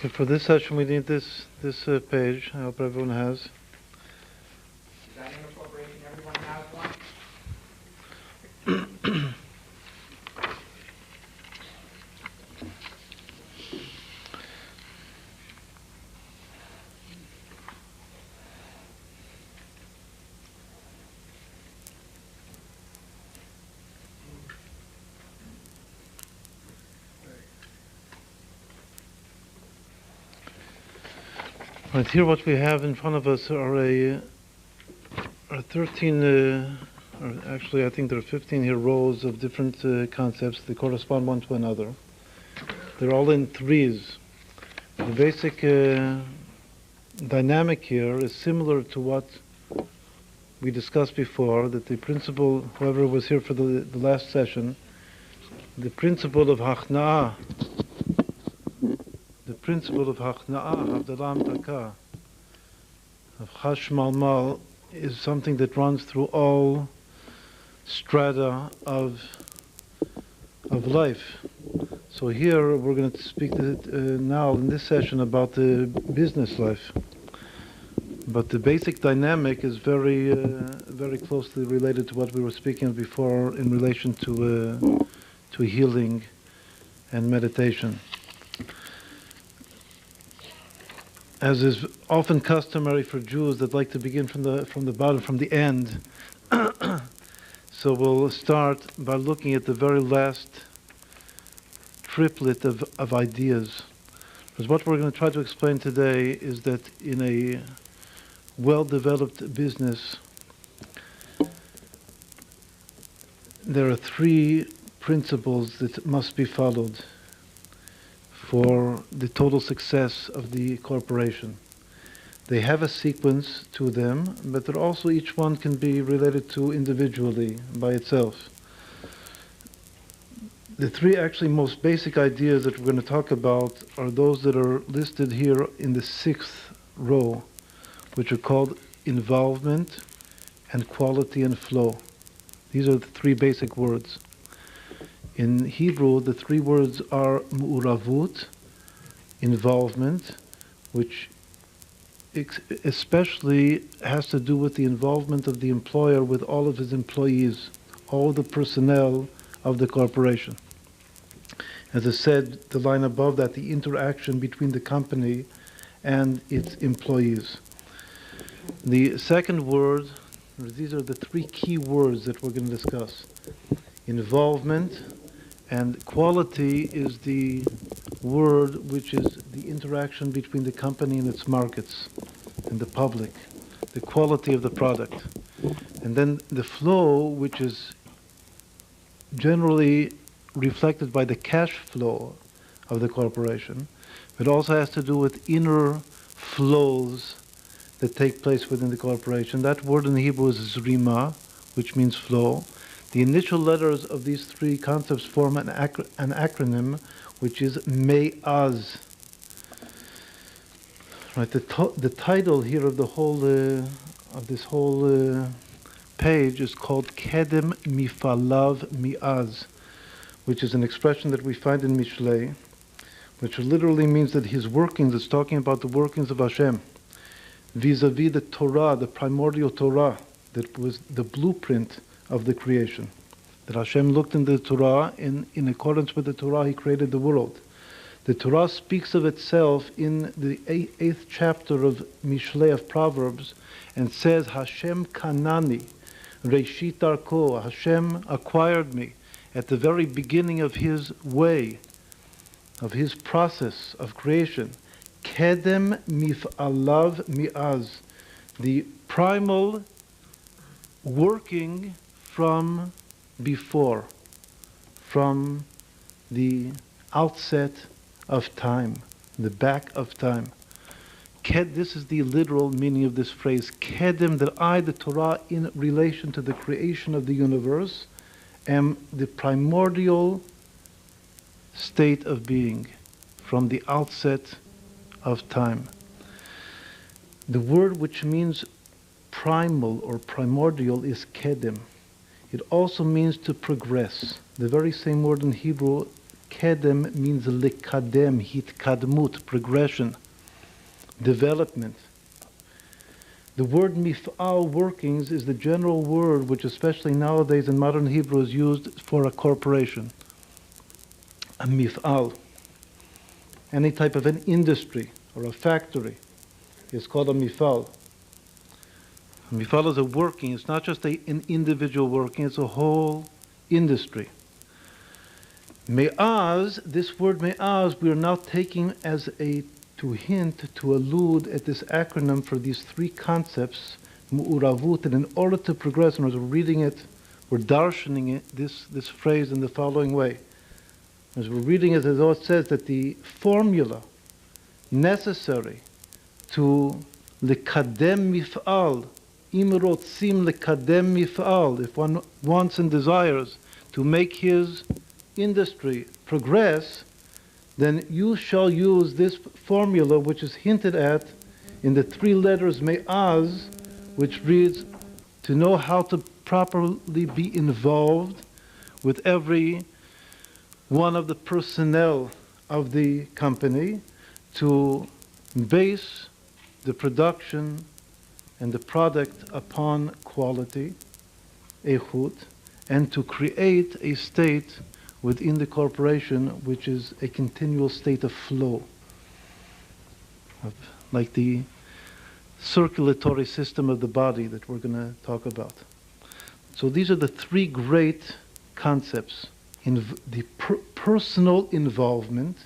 Okay, for this session we need this page. I hope everyone has. Is that in the corporation? Everyone has one? Right here, what we have in front of us are 13, or actually I think there are 15 here rows of different concepts. They correspond one to another. They're all in threes. The basic dynamic here is similar to what we discussed before, that the principle, whoever was here for the last session, the principle of Hachna'ah, Havdalah Amtaka, of Chashmalmal, is something that runs through all strata of life. So here we're going to speak now in this session about the business life. But the basic dynamic is very closely related to what we were speaking of before in relation to healing and meditation. As is often customary for Jews that like to begin from the bottom, from the end. So we'll start by looking at the very last triplet of ideas. Because what we're going to try to explain today is that in a well-developed business, there are three principles that must be followed for the total success of the corporation. They have a sequence to them, but they're also, each one can be related to individually by itself. The three actually most basic ideas that we're going to talk about are those that are listed here in the 6th row, which are called involvement and quality and flow. These are the three basic words. In Hebrew, the three words are mu'uravut, involvement, which especially has to do with the involvement of the employer with all of his employees, all the personnel of the corporation. As I said, the line above that, the interaction between the company and its employees. The second word, these are the three key words that we're going to discuss. Involvement and quality is the word which is the interaction between the company and its markets and the public, the quality of the product. And then the flow, which is generally reflected by the cash flow of the corporation, but also has to do with inner flows that take place within the corporation. That word in Hebrew is zrima, which means flow. The initial letters of these three concepts form an acronym, which is ME'az. Right. The title here of the whole of this whole page is called Kedem Mifalav Mi'az, which is an expression that we find in Mishlei, which literally means that his workings, it's talking about the workings of Hashem, vis-a-vis the Torah, the primordial Torah, that was the blueprint of the creation. That Hashem looked in the Torah, in accordance with the Torah, He created the world. The Torah speaks of itself in the 8th chapter of Mishlei of Proverbs and says, Hashem kanani, Reishit darko, Hashem acquired me at the very beginning of His way, of His process of creation. Kedem mif'alav mi'az, the primal working from before, from the outset of time, the back of time. This is the literal meaning of this phrase, Kedem, that I, the Torah, in relation to the creation of the universe, am the primordial state of being from the outset of time. The word which means primal or primordial is kedem. It also means to progress. The very same word in Hebrew, kedem means likadem, hitkadmut, progression, development. The word mif'al, workings, is the general word which especially nowadays in modern Hebrew is used for a corporation. A mif'al. Any type of an industry or a factory is called a mif'al. A mif'al is a working. It's not just an individual working, it's a whole industry. Me'az, this word me'az, we are now taking as to hint, to allude at this acronym for these three concepts, mu'uravut, and in order to progress, and as we're reading it, we're darshaning it, this phrase in the following way. As we're reading it, as though it says that the formula necessary to lekadem mif'al, im rotzim lekadem mif'al, if one wants and desires to make his industry progress, then you shall use this formula which is hinted at in the three letters me'az, which reads to know how to properly be involved with every one of the personnel of the company to base the production and the product upon quality, eichut, and to create a state within the corporation which is a continual state of flow, like the circulatory system of the body that we're going to talk about. So these are the three great concepts. The personal involvement,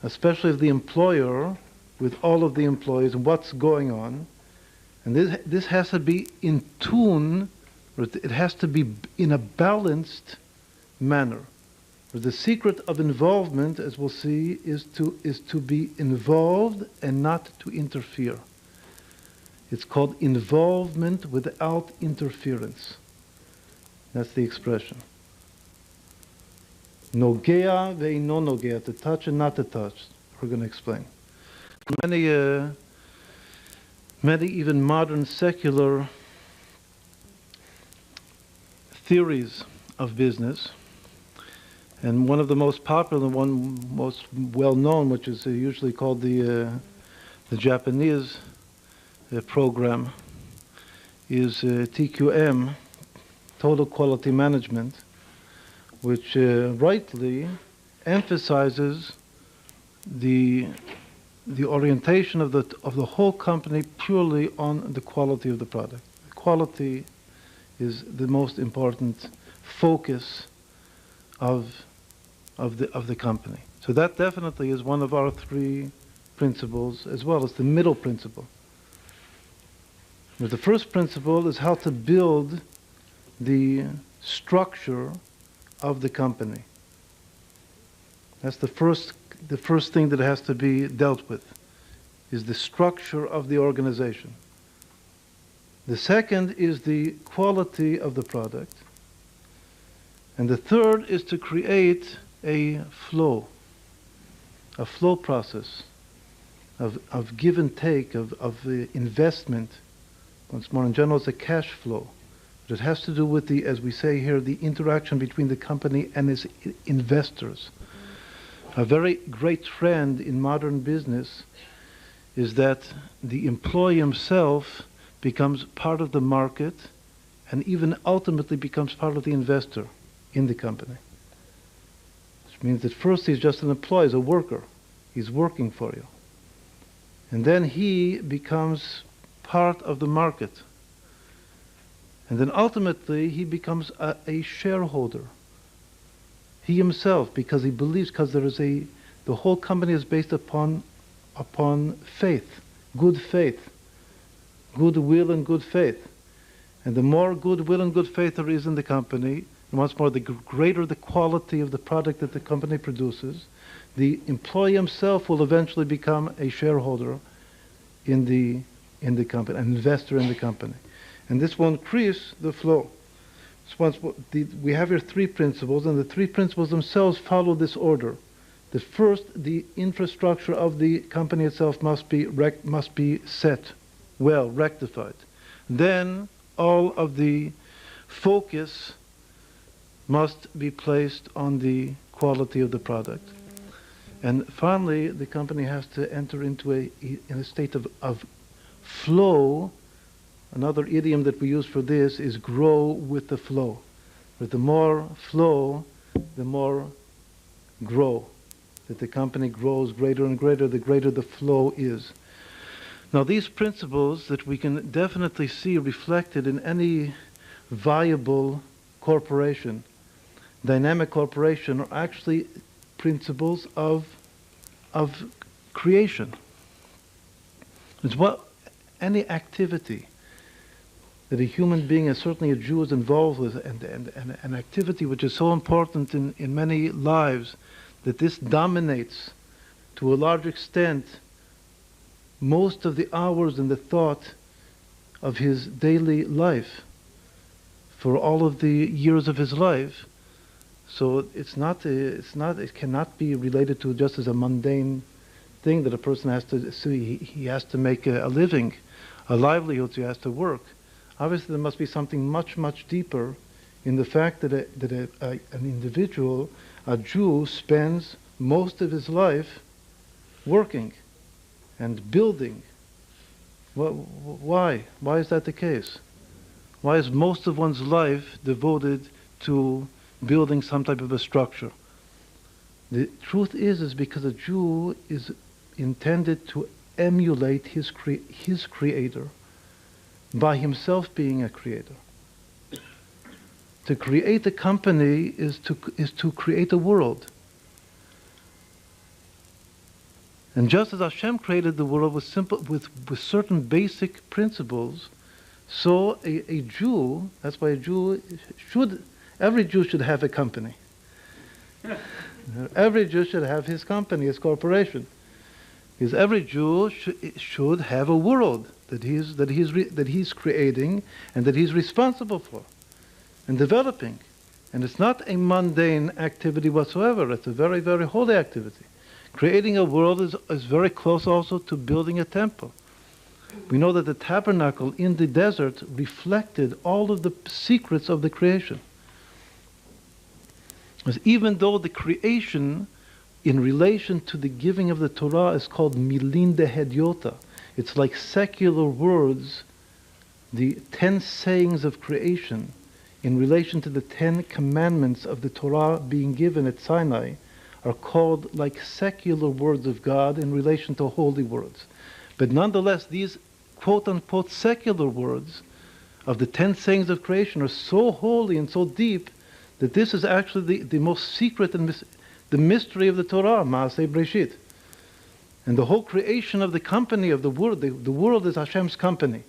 especially of the employer with all of the employees and what's going on. And this has to be in tune, or it has to be in a balanced manner. The secret of involvement, as we'll see, is to be involved and not to interfere. It's called involvement without interference. That's the expression. Nogea ve'ino nogea, to touch and not to touch. We're going to explain. Many even modern secular theories of business, and one of the most popular, one most well-known, which is usually called the Japanese program, is TQM, Total Quality Management, which rightly emphasizes the orientation of the whole company purely on the quality of the product. The quality is the most important focus of the company. So that definitely is one of our three principles, as well as the middle principle. But the first principle is how to build the structure of the company. That's the first thing that has to be dealt with, is the structure of the organization. The second is the quality of the product. And the third is to create a flow process of give and take, of investment. Once more, in general, it's a cash flow. But it has to do with the, as we say here, the interaction between the company and its investors. A very great trend in modern business is that the employee himself becomes part of the market and even ultimately becomes part of the investor in the company. Which means that first he's just an employee, he's a worker. He's working for you. And then he becomes part of the market. And then ultimately he becomes a shareholder. He himself, because he believes, because there is the whole company is based upon faith, goodwill and good faith. And the more goodwill and good faith there is in the company, and once more, the greater the quality of the product that the company produces, the employee himself will eventually become a shareholder in the company, an investor in the company. And this will increase the flow. So we have here three principles, and the three principles themselves follow this order. The first, the infrastructure of the company itself must be set well, rectified. Then all of the focus must be placed on the quality of the product. And finally, the company has to enter into in a state of flow. Another idiom that we use for this is grow with the flow. But the more flow, the more grow. That the company grows greater and greater, the greater the flow is. Now these principles that we can definitely see reflected in any viable corporation, dynamic corporation, are actually principles of creation. It's what any activity that a human being, and certainly a Jew, is involved with, and an activity which is so important in many lives, that this dominates to a large extent most of the hours and the thought of his daily life for all of the years of his life. So it cannot be related to just as a mundane thing that a person has to see. He has to make a living, a livelihood, so he has to work. Obviously there must be something much, much deeper in the fact that an individual, a Jew, spends most of his life working and building. Why? Why is that the case? Why is most of one's life devoted to building some type of a structure? The truth is because a Jew is intended to emulate his creator by himself being a creator. To create a company is to create a world. And just as Hashem created the world with certain basic principles, so a Jew, that's why every Jew should have a company. Every Jew should have his company, his corporation. Because every Jew should have a world that he's creating and that he's responsible for and developing. And it's not a mundane activity whatsoever. It's a very, very holy activity. Creating a world is very close also to building a temple. We know that the tabernacle in the desert reflected all of the secrets of the creation. Because even though the creation in relation to the giving of the Torah is called milin de hediota, it's like secular words, the 10 sayings of creation in relation to the 10 commandments of the Torah being given at Sinai are called like secular words of God in relation to holy words. But nonetheless, these quote-unquote secular words of the 10 sayings of creation are so holy and so deep that this is actually the most secret and the mystery of the Torah, Maaseh Breshit. And the whole creation of the company of the world is Hashem's company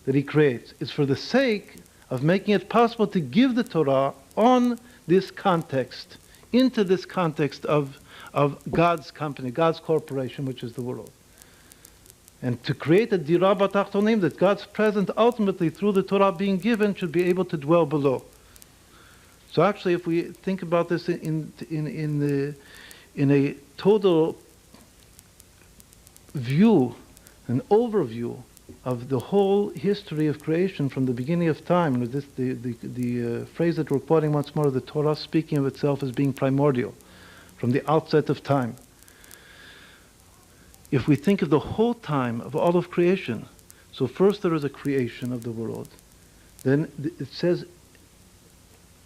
that He creates. It's for the sake of making it possible to give the Torah on this context, into this context of God's company, God's corporation, which is the world. And to create a dirah b'tachtonim, that God's presence ultimately through the Torah being given should be able to dwell below. So actually, if we think about this in a total view, an overview of the whole history of creation from the beginning of time, and this the phrase that we're quoting once more, the Torah speaking of itself as being primordial, from the outset of time. If we think of the whole time of all of creation, so first there is a creation of the world, then it says,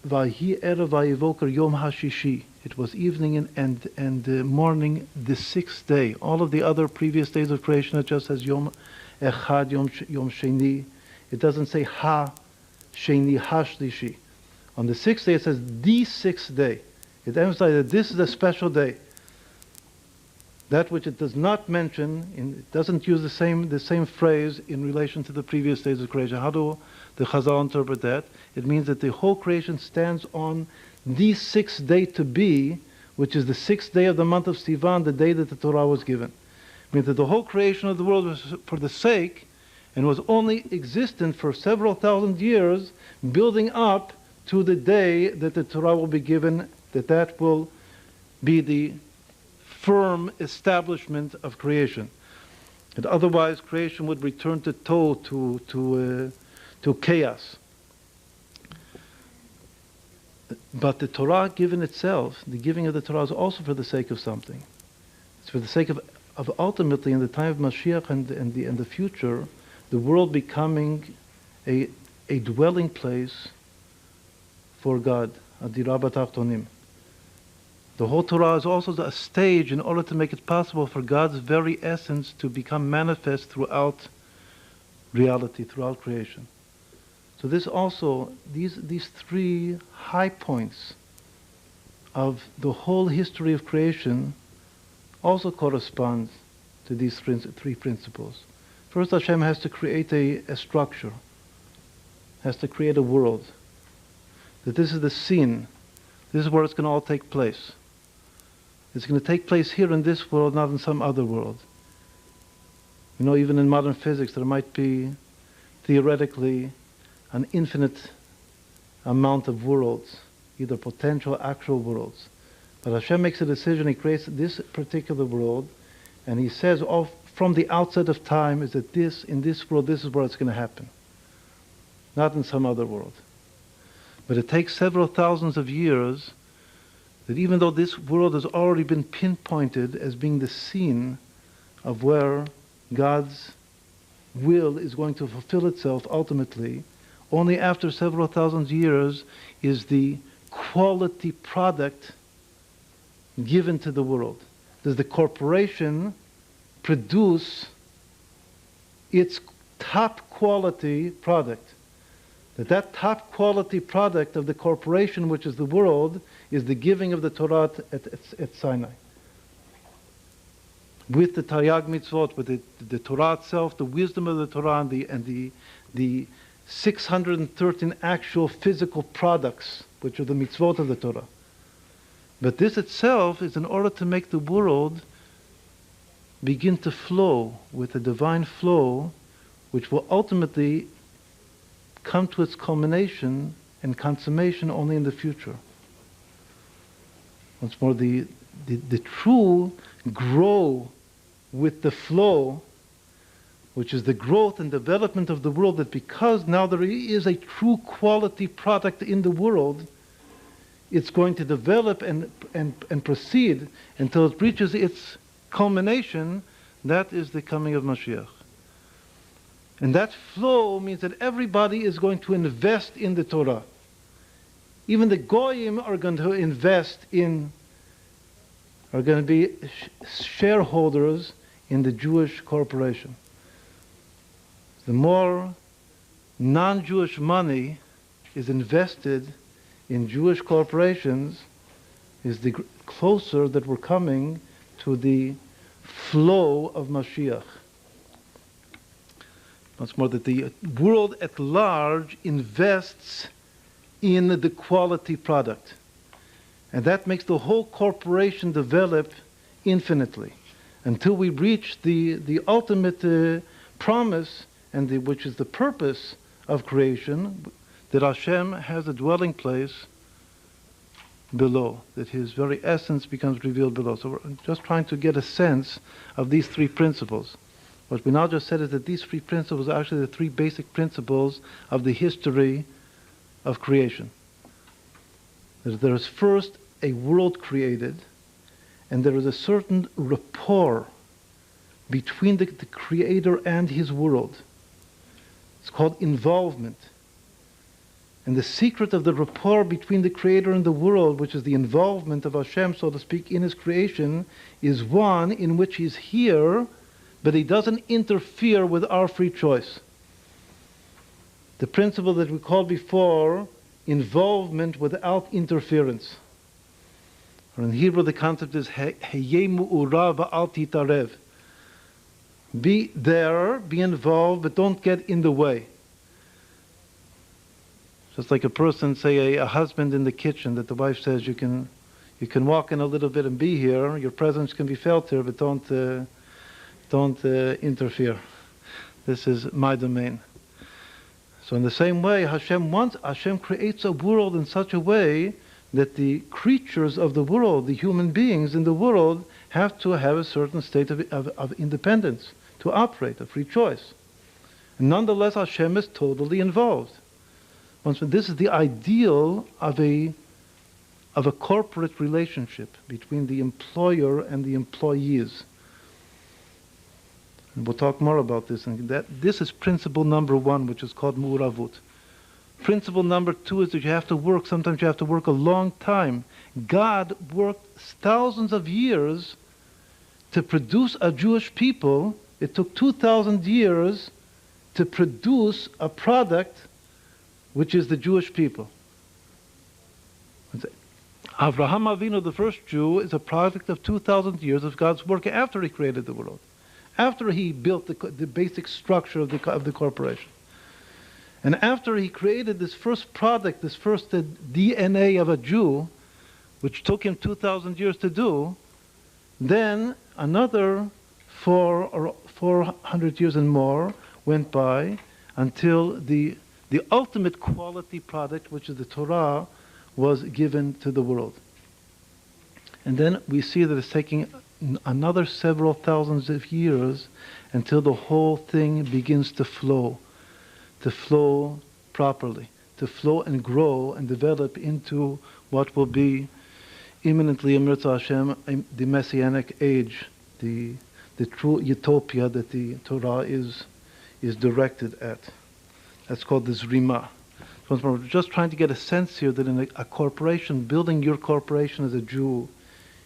Vahi erev vayivoker yom hashishi. It was evening and morning, the 6th day. All of the other previous days of creation, it just says yom echad, yom sheni. It doesn't say ha sheni, ha shlishi. On the 6th day, it says the 6th day. It emphasizes that this is a special day. That which it does not mention, it doesn't use the same phrase in relation to the previous days of creation. How do the Chazal interpret that? It means that the whole creation stands on the 6th day to be, which is the 6th day of the month of Sivan, the day that the Torah was given. It means that the whole creation of the world was for the sake, and was only existent for several thousand years, building up to the day that the Torah will be given, that will be the firm establishment of creation. And otherwise, creation would return to to chaos. But the Torah given itself, the giving of the Torah is also for the sake of something. It's for the sake of ultimately, in the time of Mashiach and the future, the world becoming a dwelling place for God, Adira B'Tachtonim. The whole Torah is also a stage in order to make it possible for God's very essence to become manifest throughout reality, throughout creation. So this also, these three high points of the whole history of creation also correspond to these three principles. First, Hashem has to create a structure, has to create a world. That this is the scene, this is where it's going to all take place. It's going to take place here in this world, not in some other world. You know, even in modern physics, there might be, theoretically, an infinite amount of worlds, either potential, actual worlds. But Hashem makes a decision, He creates this particular world, and He says, from the outset of time, is that in this world, this is where it's going to happen. Not in some other world. But it takes several thousands of years that even though this world has already been pinpointed as being the scene of where God's will is going to fulfill itself ultimately, only after several thousand years is the quality product given to the world. Does the corporation produce its top quality product? That top quality product of the corporation, which is the world, is the giving of the Torah at Sinai. With the Taryag mitzvot, with the Torah itself, the wisdom of the Torah, and the 613 actual physical products, which are the mitzvot of the Torah. But this itself is in order to make the world begin to flow with a divine flow, which will ultimately come to its culmination and consummation only in the future. Once more, the true grow with the flow, which is the growth and development of the world, that because now there is a true quality product in the world, it's going to develop and proceed until it reaches its culmination. That is the coming of Mashiach. And that flow means that everybody is going to invest in the Torah. Even the Goyim are going to invest are going to be shareholders in the Jewish corporation. The more non-Jewish money is invested in Jewish corporations, is the closer that we're coming to the flow of Mashiach. Once more, that the world at large invests in the quality product. And that makes the whole corporation develop infinitely until we reach the ultimate promise, and which is the purpose of creation, that Hashem has a dwelling place below, that His very essence becomes revealed below. So we're just trying to get a sense of these three principles. What we now just said is that these three principles are actually the three basic principles of the history of creation. That there is first a world created, and there is a certain rapport between the Creator and His world. It's called Iמvolvement. And the secret of the rapport between the Creator and the world, which is the involvement of Hashem, so to speak, in His creation, is one in which He's here, but He doesn't interfere with our free choice. The principle that we called before, involvement without interference. Or in Hebrew, the concept is Heye mu'urav va'al titarev. Be there, be involved, but don't get in the way. Just like a person, say a husband in the kitchen, that the wife says, you can walk in a little bit and be here, your presence can be felt here, but don't interfere. This is my domain. So in the same way, Hashem creates a world in such a way that the creatures of the world, the human beings in the world, have to have a certain state of independence to operate, a free choice. And nonetheless, Hashem is totally involved. This is the ideal of a of a corporate relationship between the employer and the employees. And we'll talk more about this. And this is principle number 1, which is called mu'uravut. Principle number 2 is that you have to work. Sometimes you have to work a long time. God worked thousands of years to produce a Jewish people. It took 2,000 years to produce a product which is the Jewish people. Avraham Avinu, the first Jew, is a product of 2,000 years of God's work after he created the world, after he built the basic structure of the corporation. And after he created this first product, this first DNA of a Jew, which took him 2,000 years to do, then another 400 years and more went by until the ultimate quality product, which is the Torah, was given to the world. And then we see that it's taking another several thousands of years until the whole thing begins to flow properly, to flow and grow and develop into what will be imminently, Mirza Hashem, the Messianic age, the true utopia that the Torah is directed at. That's called the Zrima. Once more, we're just trying to get a sense here that in a corporation, building your corporation as a Jew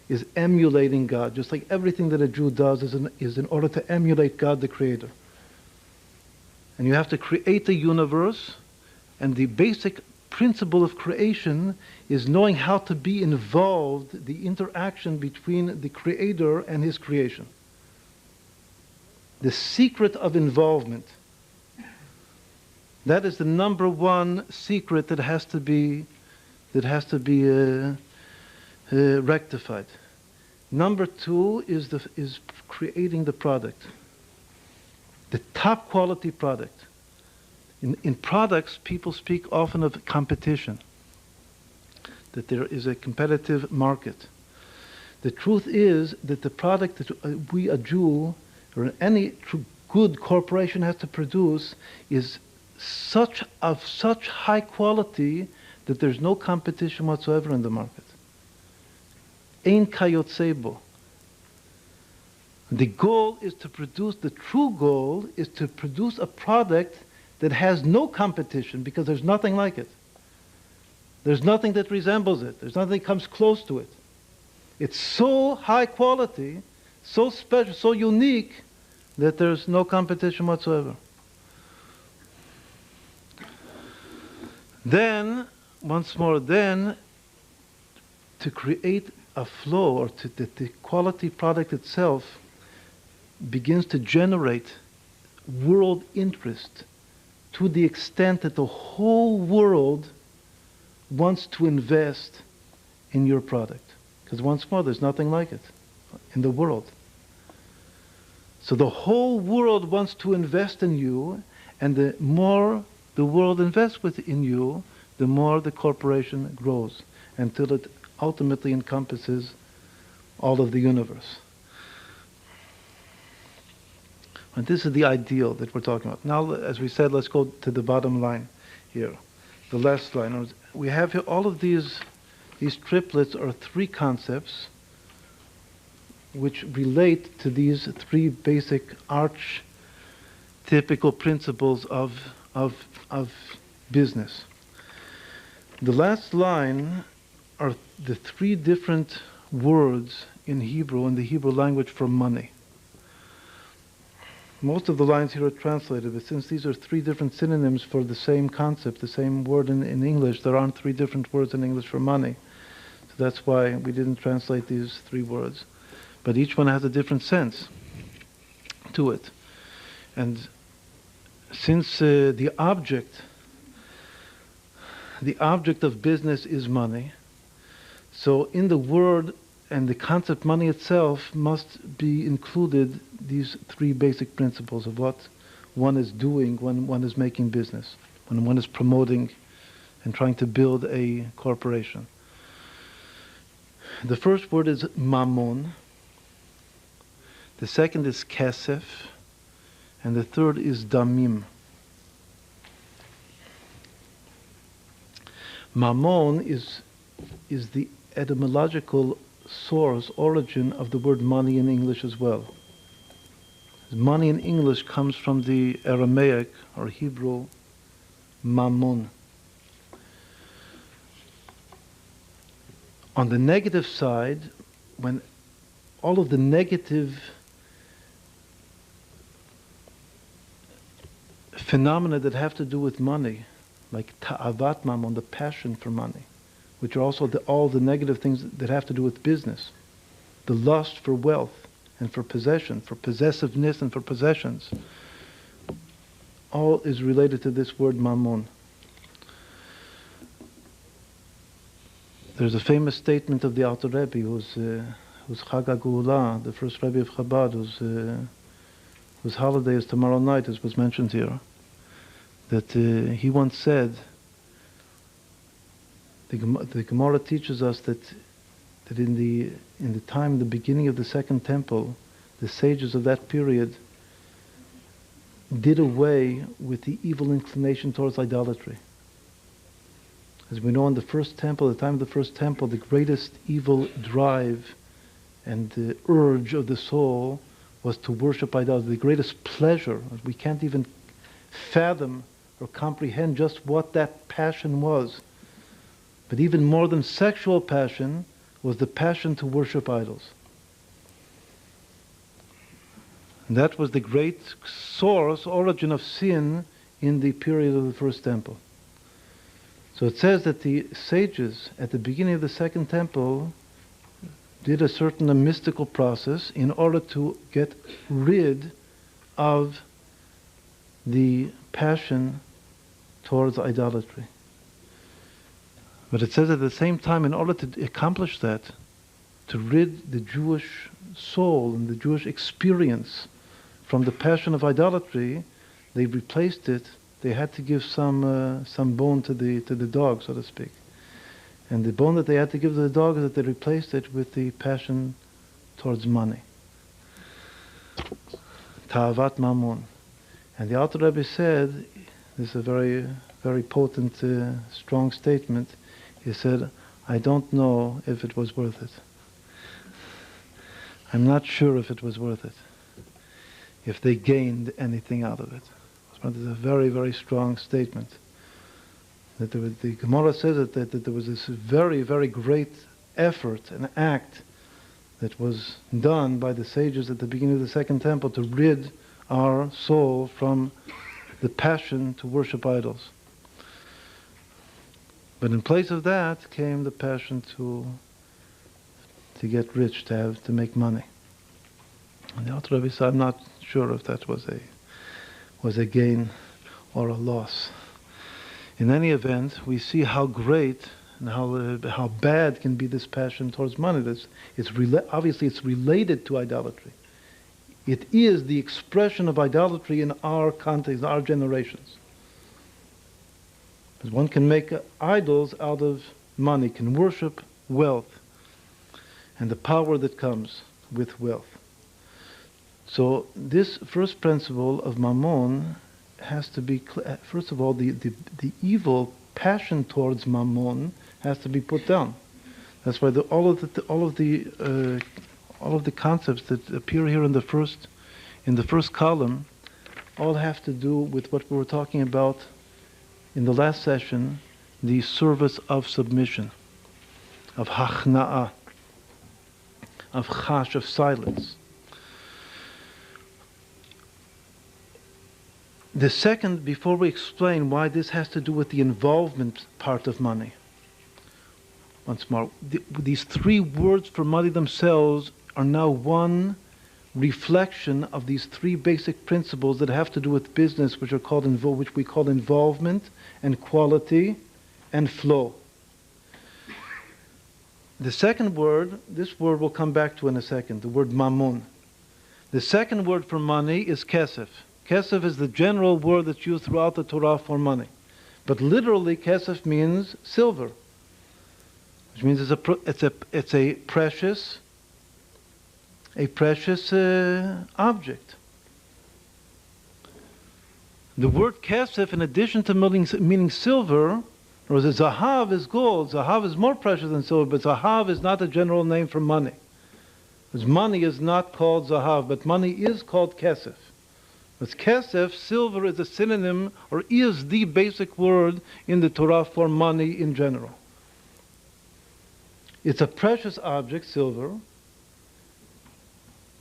is emulating God, just like everything that a Jew does is in order to emulate God the Creator. And you have to create the universe, and the basic principle of creation is knowing how to be involved, the interaction between the Creator and His creation. The secret of involvement. That is the number 1 secret that has to be rectified. Number 2 is creating the product, the top quality product. In products, people speak often of competition, that there is a competitive market. The truth is that the product that we, a Jew, or any good corporation has to produce is of such high quality that there's no competition whatsoever in the market. Ein kayotzebo. The goal is to produce, the true goal is to produce a product that has no competition, because there's nothing like it. There's nothing that resembles it. There's nothing that comes close to it. It's so high quality, so special, so unique, that there's no competition whatsoever. Then, once more, to create a flow, or that the quality product itself begins to generate world interest to the extent that the whole world wants to invest in your product. Because once more, there's nothing like it in the world. So the whole world wants to invest in you, and the more the world invests in you, the more the corporation grows, until it ultimately encompasses all of the universe. And this is the ideal that we're talking about. Now, as we said, let's go to the bottom line here. The last line. We have here all of these triplets are 3 concepts which relate to these 3 basic archetypical principles of business. The last line are the 3 different words in Hebrew, in the Hebrew language, for money. Most of the lines here are translated, but since these are 3 different synonyms for the same concept, the same word in English, there aren't 3 different words in English for money. So that's why we didn't translate these 3 words. But each one has a different sense to it. And since the object of business is money, so in the word and the concept money itself must be included these 3 basic principles of what one is doing when one is making business, when one is promoting and trying to build a corporation. The first word is mammon, the second is kesef, and the third is damim. Mammon is is the etymological source, origin of the word money in English as well. Money in English comes from the Aramaic or Hebrew mammon. On the negative side, when all of the negative phenomena that have to do with money, like ta'avat mammon, the passion for money, which are also all the negative things that have to do with business, the lust for wealth and for possession, for possessiveness and for possessions, all is related to this word mammon. There's a famous statement of the Alter Rebbe, who's Chag HaGeulah, the first Rebbe of Chabad, whose holiday is tomorrow night, as was mentioned here, that he once said, the Gemara teaches us that in the time, the beginning of the Second Temple, the sages of that period did away with the evil inclination towards idolatry. As we know, in the first temple, at the time of the first temple, the greatest evil drive and the urge of the soul was to worship idolatry. The greatest pleasure, we can't even fathom or comprehend just what that passion was. But even more than sexual passion was the passion to worship idols. And that was the great source, origin of sin in the period of the first temple. So it says that the sages at the beginning of the Second Temple did a certain mystical process in order to get rid of the passion towards idolatry. But it says at the same time, in order to accomplish that, to rid the Jewish soul and the Jewish experience from the passion of idolatry, they replaced it. They had to give some bone to the dog, so to speak. And the bone that they had to give to the dog is that they replaced it with the passion towards money. Ta'avat mammon. And the Alter Rebbe said, this is a very, very potent, strong statement. He said, I don't know if it was worth it. I'm not sure if it was worth it. If they gained anything out of it. It's a very, very strong statement. That the Gemara says that there was this very, very great effort and act that was done by the sages at the beginning of the Second Temple to rid our soul from the passion to worship idols. But in place of that came the passion to get rich, to make money. And the Alter Rebbe said, I'm not sure if that was a gain or a loss. In any event, we see how great and how bad can be this passion towards money. Obviously, it's related to idolatry. It is the expression of idolatry in our context, our generations. Because one can make idols out of money, can worship wealth and the power that comes with wealth. So this first principle of mammon has to be, first of all, the evil passion towards mammon has to be put down. That's why all of the concepts that appear here in the first column all have to do with what we were talking about in the last session, the service of submission, of hachna'ah, of chash, of silence. The second, before we explain why this has to do with the involvement part of money, once more, these three words for money themselves are now one reflection of these three basic principles that have to do with business, which we call involvement and quality and flow. The second word, this word we'll come back to in a second, the word mammon. The second word for money is kesef. Kesef is the general word that's used throughout the Torah for money. But literally, kesef means silver, which means it's a precious object. The word kesef, in addition to meaning silver, Or the zahav is gold. Zahav is more precious than silver, but zahav is not a general name for money. Because money is not called zahav, but money is called kesef. But kesef, silver, is a synonym, or is the basic word in the Torah for money in general. It's a precious object, silver.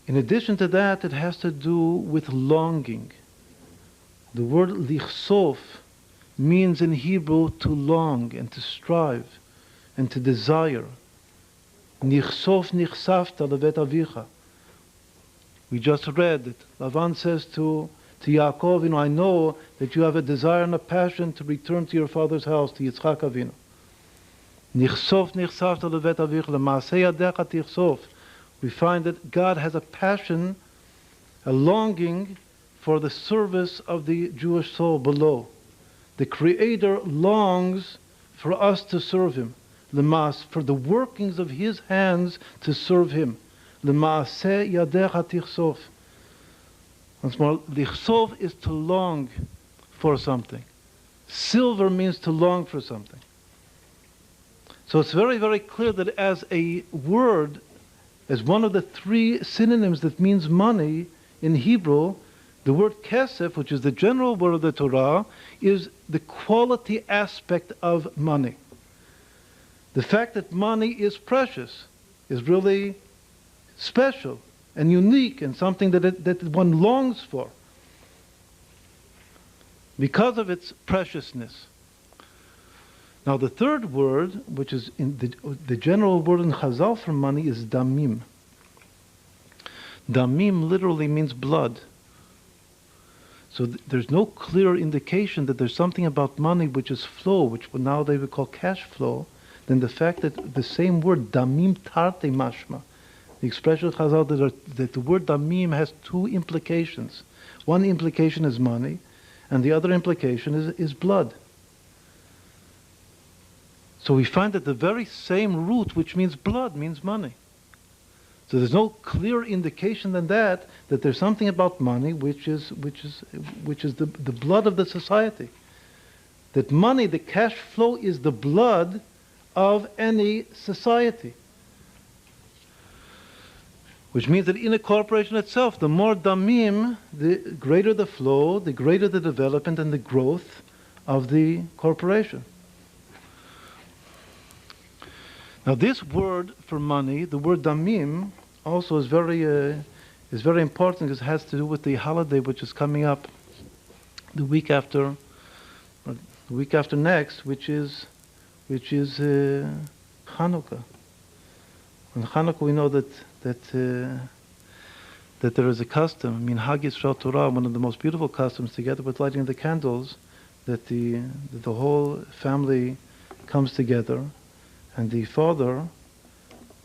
In addition to that, it has to do with longing. The word lichsof means in Hebrew to long and to strive and to desire. Nichsof nichsafta levet avicha. We just read that Lavan says to Yaakov, I know that you have a desire and a passion to return to your father's house, to Yitzchak Avinu. Nichsof nichsafta levet avicha lemaaseh yadecha tichsof. We find that God has a passion, a longing for the service of the Jewish soul below. The Creator longs for us to serve Him. Lemas, for the workings of His hands to serve Him. Lemaaseh yadecha tichsof. Once more, lichsof is to long for something. Silver means to long for something. So it's very, very clear that as a word, as one of the three synonyms that means money in Hebrew, the word kesef, which is the general word of the Torah, is the quality aspect of money. The fact that money is precious is really special and unique and something that one longs for because of its preciousness. Now the third word, which is in the general word in Chazal for money, is damim. Damim literally means blood. So there's no clear indication that there's something about money which is flow, which now they would call cash flow, than the fact that the same word, damim tarte mashma, the expression of Chazal that the word damim has two implications. One implication is money, and the other implication is blood. So we find that the very same root, which means blood, means money. So there's no clear indication than that there's something about money which is the blood of the society. That money, the cash flow, is the blood of any society. Which means that in a corporation itself, the more damim, the greater the flow, the greater the development and the growth of the corporation. Now this word for money, the word damim, also is very important because it has to do with the holiday which is coming up the week after next, which is Hanukkah. On Hanukkah we know that there is a custom, Minhag Yisrael Torah, one of the most beautiful customs, together with lighting the candles, that the whole family comes together. And the father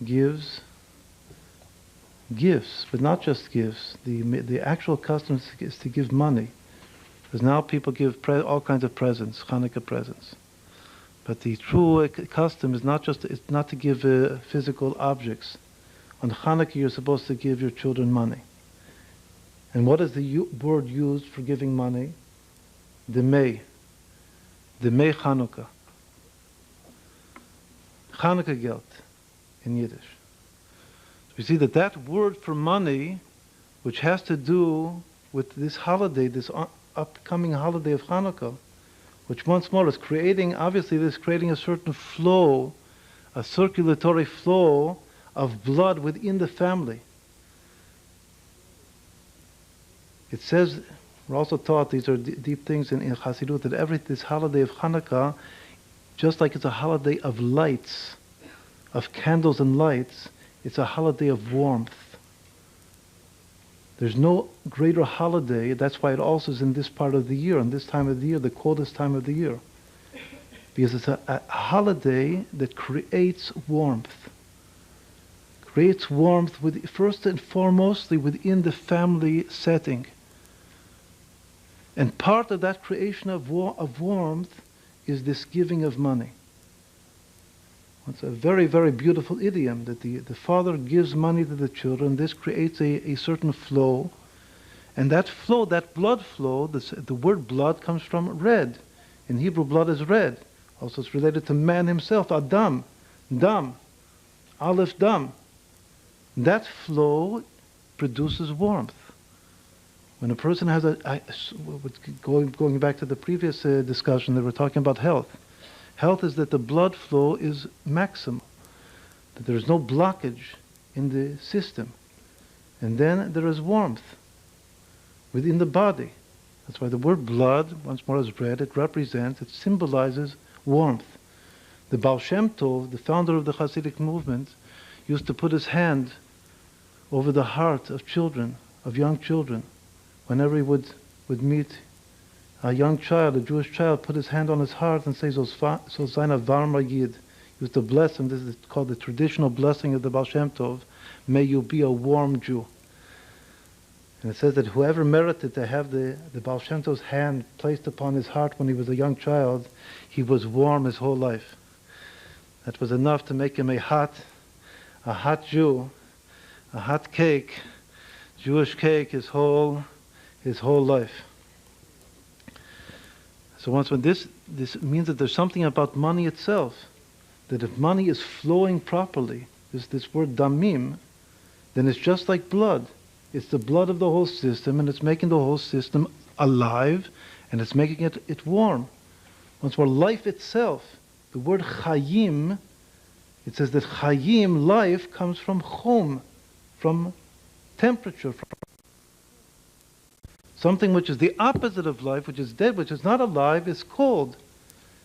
gives gifts, but not just gifts. The actual custom is to give money. Because now people give all kinds of presents, Hanukkah presents. But the true custom is not to give physical objects. On Hanukkah you're supposed to give your children money. And what is the word used for giving money? Demei Hanukkah. Hanukkah Geld in Yiddish. So we see that word for money, which has to do with this holiday, this upcoming holiday of Hanukkah, which once more is creating a certain flow, a circulatory flow of blood within the family. It says, we're also taught, these are deep things in Chassidut, that this holiday of Hanukkah, just like it's a holiday of lights, of candles and lights, it's a holiday of warmth. There's no greater holiday, that's why it also is in this part of the year, in this time of the year, the coldest time of the year. Because it's a holiday that creates warmth. Creates warmth first and foremostly within the family setting. And part of that creation of warmth is this giving of money. It's a very, very beautiful idiom that the father gives money to the children. This creates a certain flow. And that flow, that blood flow, the word blood comes from red. In Hebrew, blood is red. Also, it's related to man himself, Adam, Dam, Aleph Dam. That flow produces warmth. When a person has going back to the previous discussion that we're talking about health. Health is that the blood flow is maximal, that there is no blockage in the system. And then there is warmth within the body. That's why the word blood, once more is read, it symbolizes warmth. The Baal Shem Tov, the founder of the Hasidic movement, used to put his hand over the heart of children, of young children. Whenever he would meet a young child, a Jewish child, put his hand on his heart and say, "So sein a varma yid." He used to bless him. This is called the traditional blessing of the Baal Shem Tov. May you be a warm Jew. And it says that whoever merited to have the Baal Shem Tov's hand placed upon his heart when he was a young child, he was warm his whole life. That was enough to make him a hot Jew, a hot cake, Jewish cake, his whole life. So when this means that there's something about money itself, that if money is flowing properly, this word damim, then it's just like blood. It's the blood of the whole system, and it's making the whole system alive, and it's making it warm. Once more, life itself, the word chayim, it says that chayim, life, comes from chum, from temperature, from something which is the opposite of life, which is dead, which is not alive, is cold.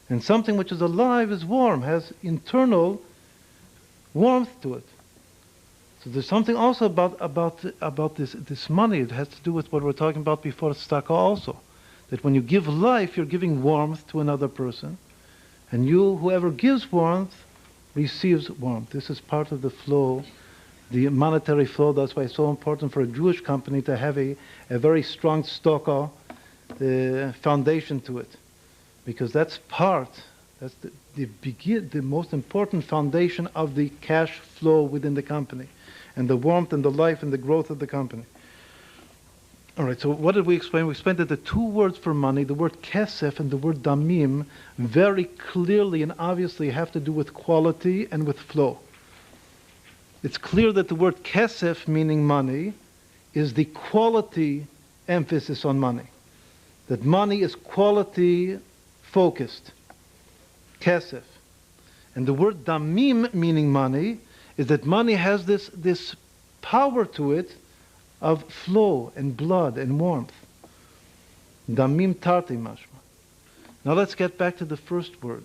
And something which is alive is warm, has internal warmth to it. So there's something also about this money. It has to do with what we were talking about before tzedakah also. That when you give life, you're giving warmth to another person. And whoever gives warmth, receives warmth. This is part of the flow, the monetary flow. That's why it's so important for a Jewish company to have a very strong tzedakah foundation to it. Because that's the most important foundation of the cash flow within the company, and the warmth and the life and the growth of the company. All right, so what did we explain? We explained that the two words for money, the word kesef and the word damim, very clearly and obviously have to do with quality and with flow. It's clear that the word kesef, meaning money, is the quality emphasis on money. That money is quality focused. Kesef. And the word damim, meaning money, is that money has this power to it of flow and blood and warmth. Damim tarti mashma. Now let's get back to the first word.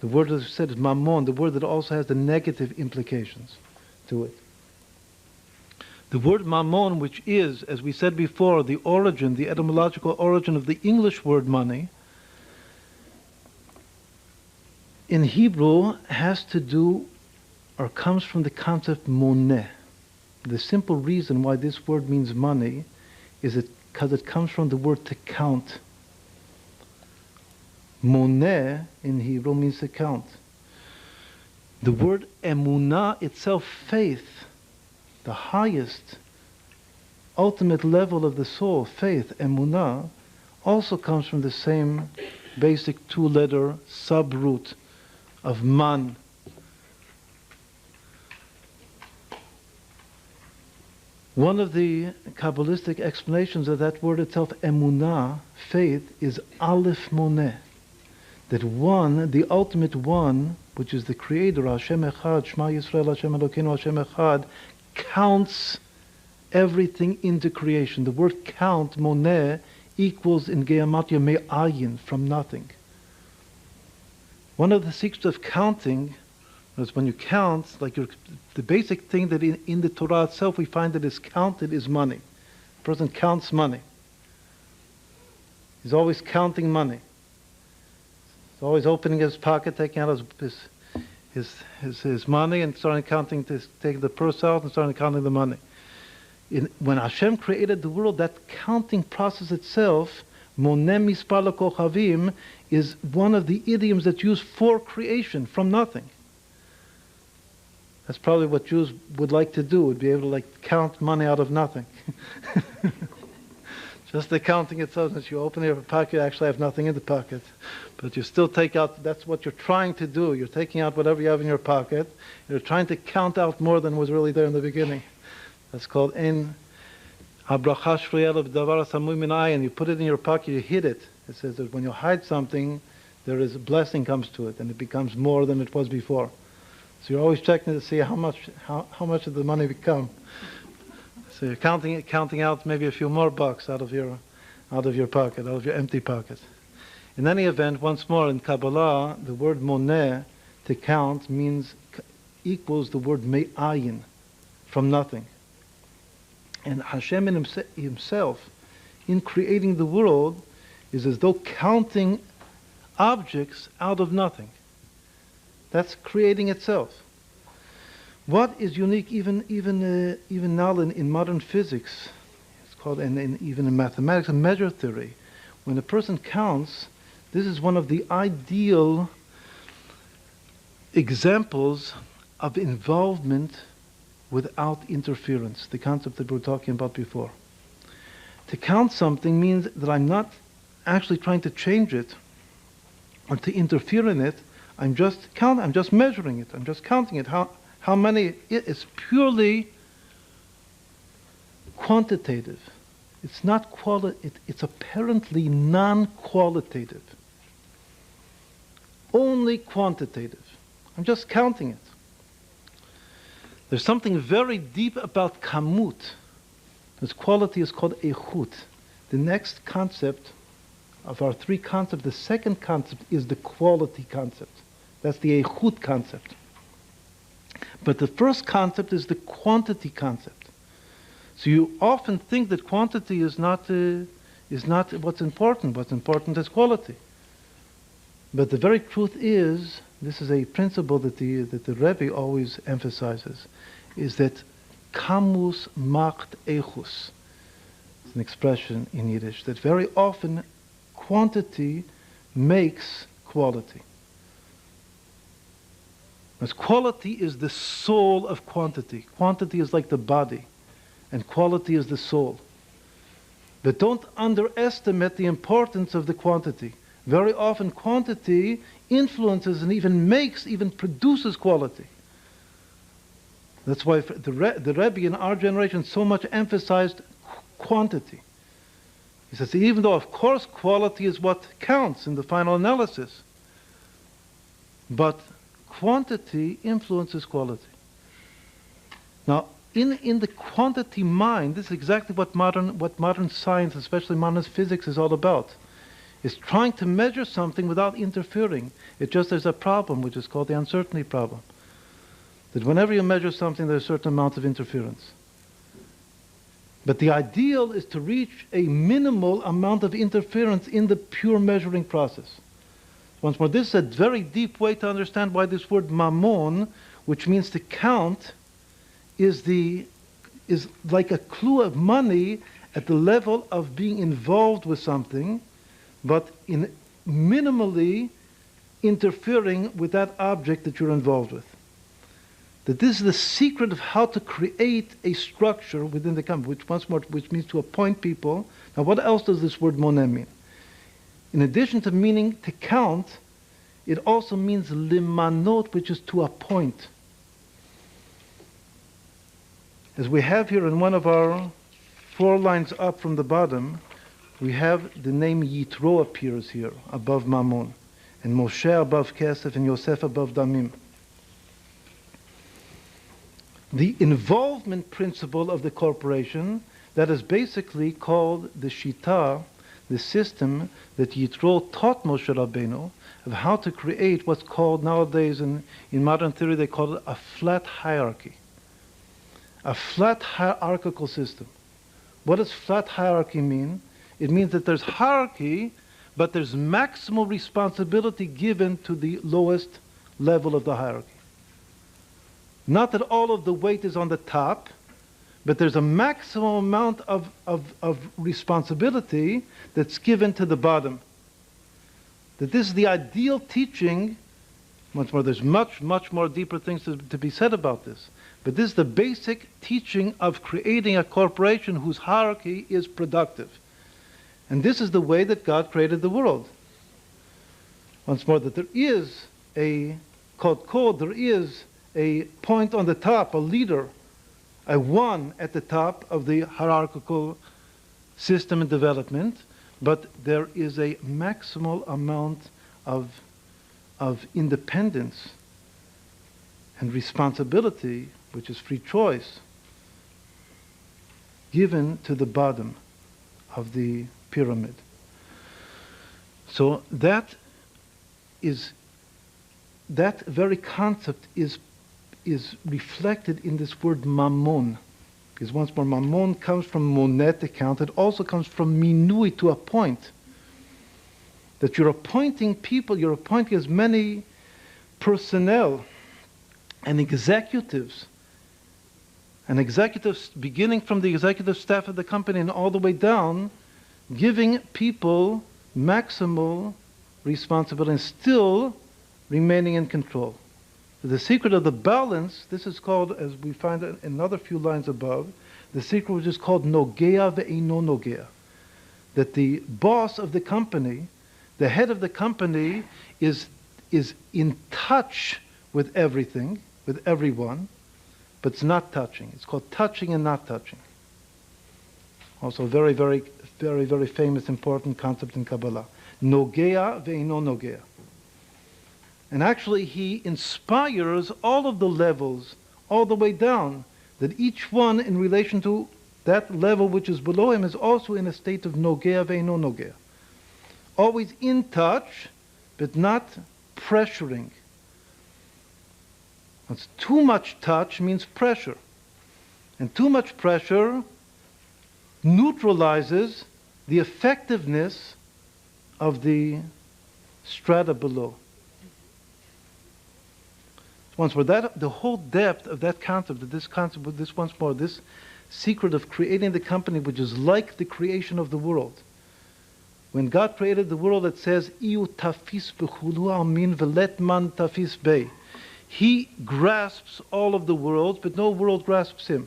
The word that said is mammon, the word that also has the negative implications to it. The word mammon, which is, as we said before, the etymological origin of the English word money, in Hebrew has to do or comes from the concept moneh. The simple reason why this word means money is because it comes from the word to count. Moneh in Hebrew means to count. The word emunah itself, faith, the highest, ultimate level of the soul, faith, emunah, also comes from the same basic two-letter sub-root of man. One of the Kabbalistic explanations of that word itself, emunah, faith, is aleph moneh. That one, the ultimate one, which is the Creator, Hashem Echad, Shema Yisrael, Hashem Elokeinu, Hashem Echad, counts everything into creation. The word count, moneh, equals in Gematria me'ayin, from nothing. One of the secrets of counting is when you count, like the basic thing that in the Torah itself we find that is counted is money. A person counts money. He's always counting money. He's always opening his pocket, taking out his money and starting counting, taking the purse out and starting counting the money. When Hashem created the world, that counting process itself, monem mispar lekochavim, is one of the idioms that's used for creation, from nothing. That's probably what Jews would like to do, would be able to count money out of nothing. Just the counting itself, as you open your pocket, you actually have nothing in the pocket. But you still take out, that's what you're trying to do. You're taking out whatever you have in your pocket. You're trying to count out more than was really there in the beginning. That's called in habracha shvuyela b'davar samui min ayin. You put it in your pocket, you hid it. It says that when you hide something, there is a blessing comes to it, and it becomes more than it was before. So you're always checking to see how much of the money become. So you're counting out maybe a few more bucks out of your pocket, out of your empty pocket. In any event, once more in Kabbalah, the word moneh, to count, equals the word me'ayin, from nothing. And Hashem in himself, in creating the world, is as though counting objects out of nothing. That's creating itself. What is unique even now in modern physics, it's called, and even in mathematics and measure theory, when a person counts, this is one of the ideal examples of involvement without interference, the concept that we were talking about before. To count something means that I'm not actually trying to change it or to interfere in it. I'm just measuring it. I'm just counting it. How many? It's purely quantitative. It's not it's apparently non-qualitative. Only quantitative. I'm just counting it. There's something very deep about kamut. This quality is called eichut. The next concept of our three concepts, the second concept is the quality concept. That's the eichut concept. But the first concept is the quantity concept. So you often think that quantity is not what's important. What's important is quality. But the very truth is, this is a principle that the Rabbi always emphasizes, is that kamus macht eichus. It's an expression in Yiddish that very often quantity makes quality. Because quality is the soul of quantity. Quantity is like the body, and quality is the soul. But don't underestimate the importance of the quantity. Very often quantity influences and even produces quality. That's why the Rebbe in our generation so much emphasized quantity. He says, even though of course quality is what counts in the final analysis, but quantity influences quality. Now, in the quantity mind, this is exactly what modern science, especially modern physics, is all about. Is trying to measure something without interfering. There's a problem, which is called the uncertainty problem. That whenever you measure something, there's a certain amount of interference. But the ideal is to reach a minimal amount of interference in the pure measuring process. Once more, this is a very deep way to understand why this word mammon, which means to count, is like a clue of money at the level of being involved with something, but in minimally interfering with that object that you're involved with. That this is the secret of how to create a structure within the company, which means to appoint people. Now, what else does this word moneh mean? In addition to meaning to count, it also means limanot, which is to appoint. As we have here in one of our 4 lines up from the bottom, we have the name Yitro appears here above Mammon, and Moshe above Kesef, and Yosef above Damim. The involvement principle of the corporation, that is basically called the Shita, the system that Yitro taught Moshe Rabbeinu of how to create what's called nowadays in modern theory, they call it a flat hierarchy. A flat hierarchical system. What does flat hierarchy mean? It means that there's hierarchy, but there's maximal responsibility given to the lowest level of the hierarchy. Not that all of the weight is on the top, but there's a maximum amount of responsibility that's given to the bottom. That this is the ideal teaching. Once more, there's much more deeper things to be said about this. But this is the basic teaching of creating a corporation whose hierarchy is productive. And this is the way that God created the world. Once more, that there is a code, there is a point on the top, a leader, a one at the top of the hierarchical system and development, but there is a maximal amount of independence and responsibility, which is free choice, given to the bottom of the pyramid. So that very concept is reflected in this word mammon. Because once more, mammon comes from monet, account. It also comes from minui, to appoint. That you're appointing people, you're appointing as many personnel and executives beginning from the executive staff of the company and all the way down, giving people maximal responsibility and still remaining in control. The secret of the balance, this is called, as we find in another few lines above, the secret which is called nogea ve'eino nogea. That the boss of the company, the head of the company, is in touch with everything, with everyone, but it's not touching. It's called touching and not touching. Also very, very, very, very famous, important concept in Kabbalah. Nogea ve'eino nogea. And actually, he inspires all of the levels, all the way down, that each one in relation to that level which is below him is also in a state of nogea ve'eino nogea. Always in touch, but not pressuring. It's too much touch means pressure. And too much pressure neutralizes the effectiveness of the strata below. Once more, the whole depth of that concept, this once more, this secret of creating the company which is like the creation of the world. When God created the world, it says, "Iu tafis b'chulu amin velet man tafis bei." He grasps all of the world, but no world grasps him.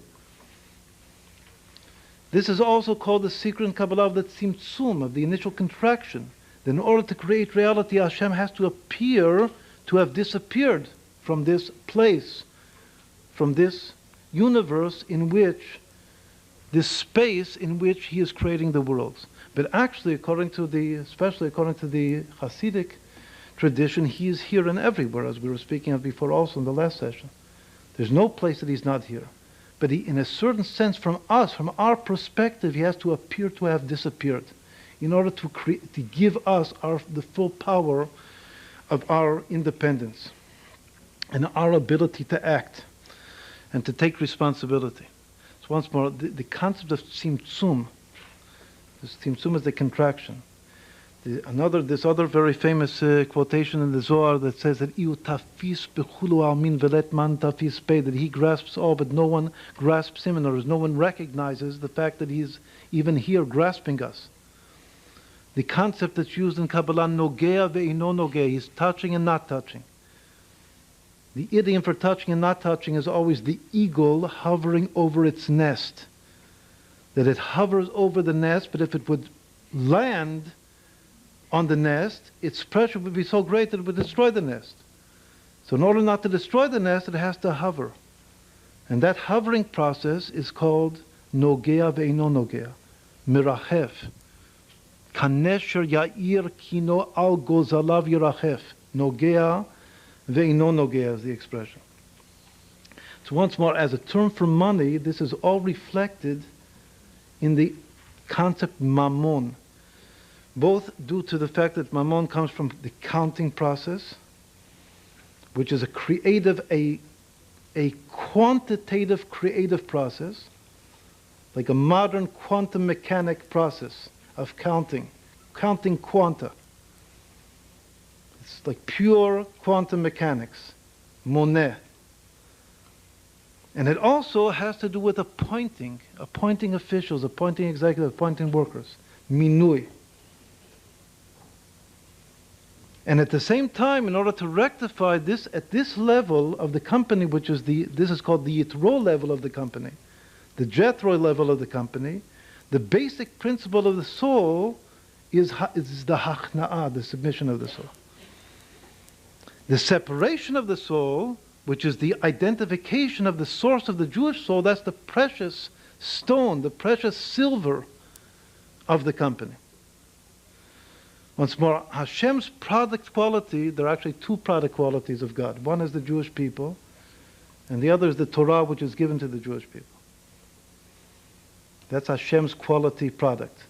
This is also called the secret in Kabbalah of the tzimtzum, of the initial contraction. That in order to create reality, Hashem has to appear to have disappeared from this place, from this universe in which, this space in which he is creating the worlds. But actually, especially according to the Hasidic tradition, he is here and everywhere, as we were speaking of before also in the last session. There's no place that he's not here. But he, in a certain sense, from our perspective, he has to appear to have disappeared in order to give us the full power of our independence and our ability to act and to take responsibility. So once more, the concept of tzimtzum, this tzimtzum is the contraction. This other very famous quotation in the Zohar that says that "Iu tafis b'chulu almin velet man tafis bei," that he grasps all, but no one grasps him, and there is no one recognizes the fact that he's even here grasping us. The concept that's used in Kabbalah, nogea ve'eino nogea, he's touching and not touching. The idiom for touching and not touching is always the eagle hovering over its nest. That it hovers over the nest, but if it would land on the nest, its pressure would be so great that it would destroy the nest. So in order not to destroy the nest, it has to hover. And that hovering process is called nogea ve'eino nogea, mirachef. Kanesher ya'ir kino al gozalav yirachef. Nogea ve'eino nogea is the expression. So once more, as a term for money, this is all reflected in the concept mammon, both due to the fact that mammon comes from the counting process, which is a quantitative creative process, like a modern quantum mechanic process of counting quanta. It's like pure quantum mechanics, Monet. And it also has to do with appointing officials, appointing executives, appointing workers, minui. And at the same time, in order to rectify this at this level of the company, which is this is called the Yitro level of the company, the Jethro level of the company, the basic principle of the soul is the hachna'ah, the submission of the soul. The separation of the soul, which is the identification of the source of the Jewish soul, that's the precious stone, the precious silver of the company. Once more, Hashem's product quality, there are actually two product qualities of God. One is the Jewish people, and the other is the Torah, which is given to the Jewish people. That's Hashem's quality product.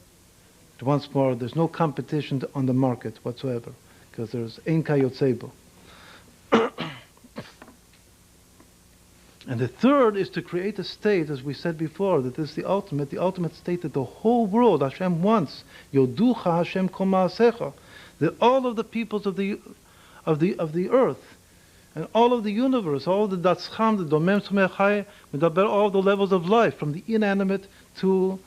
But once more, there's no competition on the market whatsoever, because there's Ein Kayotzebo. And the third is to create a state, as we said before, that this is the ultimate state that the whole world, Hashem wants. Yoducha Hashem kol ma'asecha. That all of the peoples of the earth, and all of the universe, all of the datzcham, the domem sumechai, all of the levels of life, from the inanimate to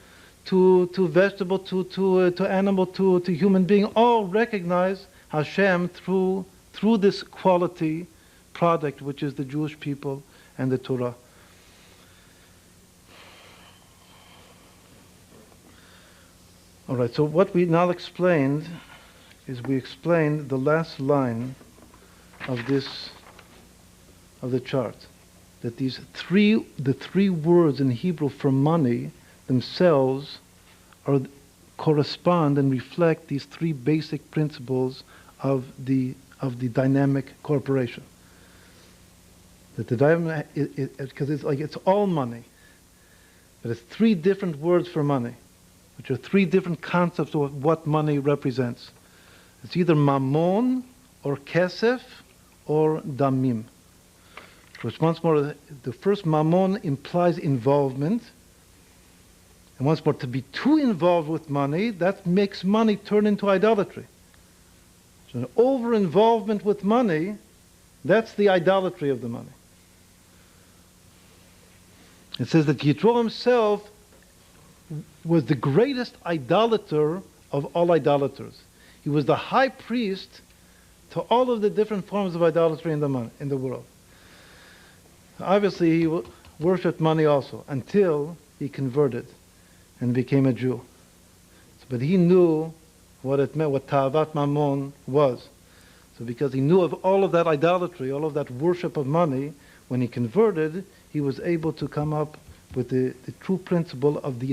vegetable, to animal, to human being, all recognize Hashem through this quality product, which is the Jewish people and the Torah. All right, so what we now explained is we explained the last line of the chart, that the three words in Hebrew for money themselves correspond and reflect these three basic principles of the dynamic corporation. That the dynamic, because it's all money, but it's three different words for money, which are three different concepts of what money represents. It's either mammon, or kesef, or damim. Which once more, the first mammon implies involvement, and once more, to be too involved with money, that makes money turn into idolatry. So an over-involvement with money, that's the idolatry of the money. It says that Yitro himself was the greatest idolater of all idolaters. He was the high priest to all of the different forms of idolatry in the world. Obviously, he worshipped money also, until he converted and became a Jew. But he knew what it meant, what Ta'avat Mammon was. So because he knew of all of that idolatry, all of that worship of money, when he converted, he was able to come up with the true principle of the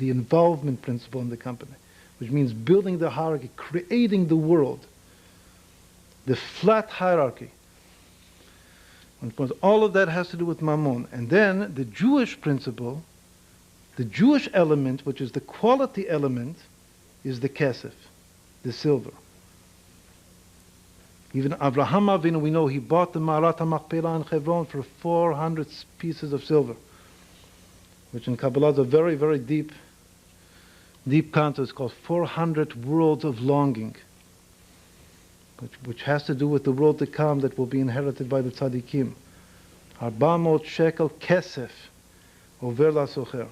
involvement principle in the company, which means building the hierarchy, creating the world, the flat hierarchy. And of course, all of that has to do with Mammon. And then the Jewish principle, the Jewish element, which is the quality element, is the kesef, the silver. Even Abraham Avinu, we know he bought the Ma'arat HaMachpelah in Hebron for 400 pieces of silver, which in Kabbalah is a very, very deep concept. It's called 400 worlds of longing, which has to do with the world to come that will be inherited by the tzaddikim. 400 shekel kesef over lasocher.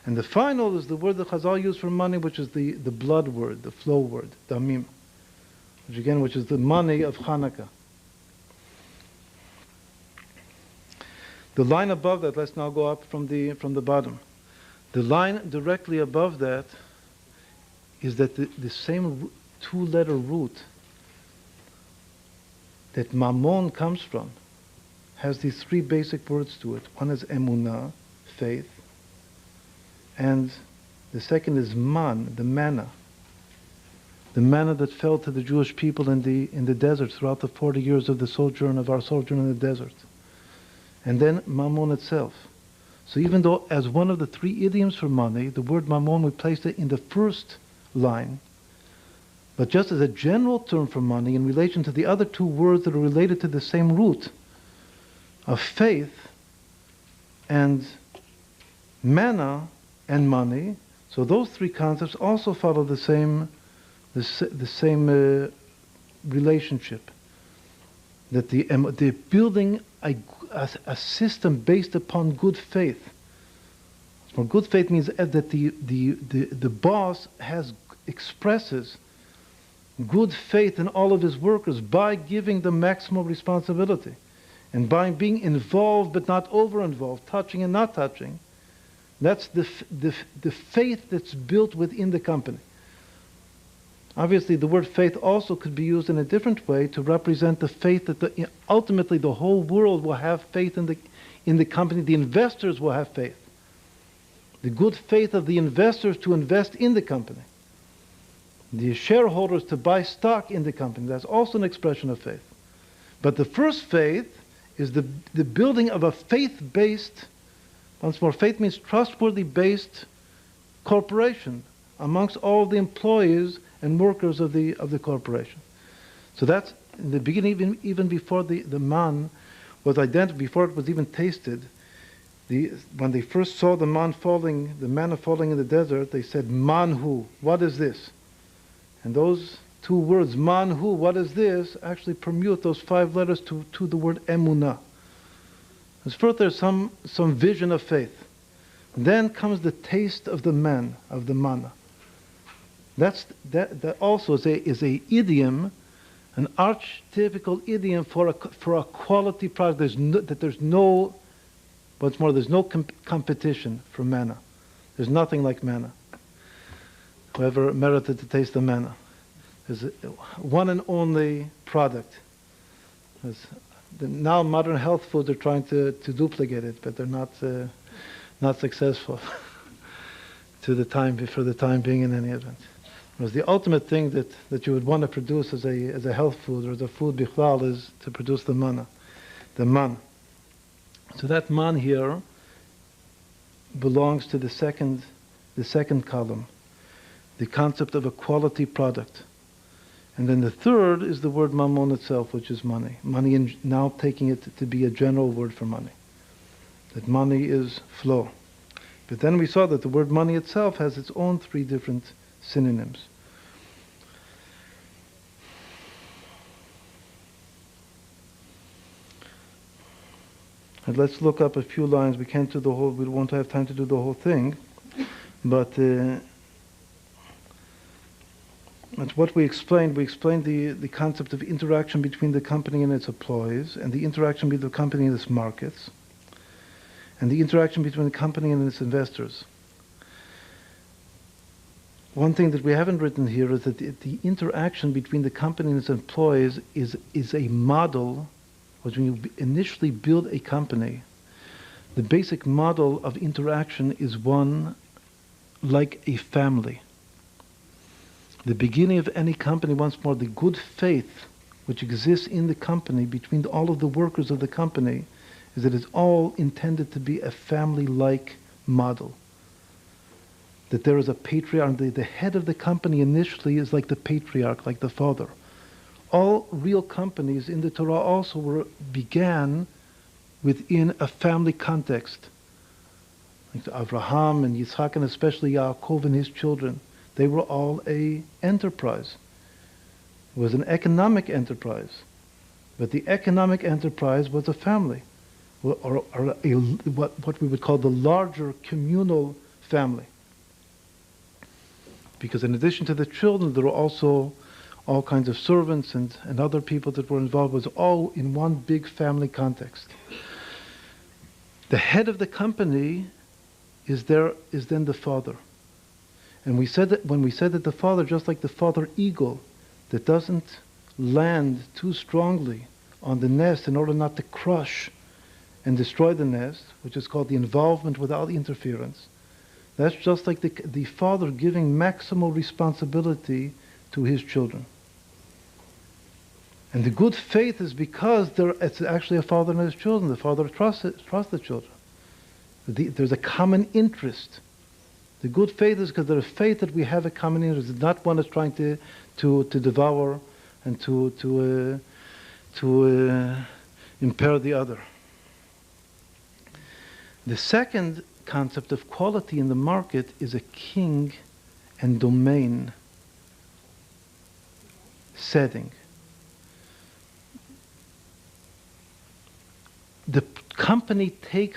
And the final is the word that Chazal used for money, which is the blood word, the flow word, damim, which is the money of Hanukkah. The line above that, let's now go up from the bottom. The line directly above that is that the same two-letter root that Mammon comes from has these three basic words to it. One is emunah, faith, and the second is man, the manna that fell to the Jewish people in the desert throughout the 40 years of our sojourn in the desert. And then Mammon itself. So even though as one of the three idioms for money, the word Mammon, we placed it in the first line, but just as a general term for money in relation to the other two words that are related to the same root of faith and manna and money, so those three concepts also follow the same relationship. That the building a system based upon good faith. So good faith means that the boss expresses good faith in all of his workers by giving them maximal responsibility, and by being involved but not over-involved, touching and not touching. That's the faith that's built within the company. Obviously, the word faith also could be used in a different way to represent the faith that ultimately the whole world will have faith in the company. The investors will have faith. The good faith of the investors to invest in the company. The shareholders to buy stock in the company. That's also an expression of faith. But the first faith is the building of a faith-based, once more, faith means trustworthy based corporation amongst all the employees and workers of the corporation. So that's in the beginning, even before the man was identified, before it was even tasted. When they first saw the manna falling in the desert, they said, "Manhu, what is this?" And those two words, "Manhu, what is this?" actually permute those 5 letters to the word emunah. There's further some vision of faith. Then comes the taste of the manna. That also is a idiom, an archetypical idiom for a quality product. There's no competition for manna. There's nothing like manna. Whoever merited to taste the manna. There's one and only product. Now modern health foods are trying to duplicate it, but they're not successful for the time being in any event. Whereas the ultimate thing that you would want to produce as a health food or as a food bichlal is to produce the manna, the man. So that man here belongs to the second column, the concept of a quality product. And then the third is the word mammon itself, which is money. Money, now taking it to be a general word for money. That money is flow. But then we saw that the word money itself has its own 3 different synonyms. And let's look up a few lines. We won't have time to do the whole thing, but that's what we explained. We explained the concept of interaction between the company and its employees, and the interaction between the company and its markets, and the interaction between the company and its investors. One thing that we haven't written here is that the interaction between the company and its employees is a model. When you initially build a company, the basic model of interaction is one like a family. The beginning of any company, once more, the good faith which exists in the company between all of the workers of the company is that it's all intended to be a family-like model. That there is a patriarch, the head of the company initially is like the patriarch, like the father. All real companies in the Torah also began within a family context. Like Abraham and Yitzchak and especially Yaakov and his children. They were all an enterprise. It was an economic enterprise. But the economic enterprise was a family. Or what we would call the larger communal family. Because in addition to the children, there were also all kinds of servants and other people that were involved. It was all in one big family context. The head of the company is then the father. And when we said that the father, just like the father eagle, that doesn't land too strongly on the nest in order not to crush and destroy the nest, which is called the involvement without interference, that's just like the father giving maximal responsibility to his children. And the good faith is because it's actually a father and his children. The father trusts the children. There's a common interest. The good faith is because there's faith that we have a common interest. It's not one that's trying to devour and to impair the other. The second concept of quality in the market is a king and domain setting. The company take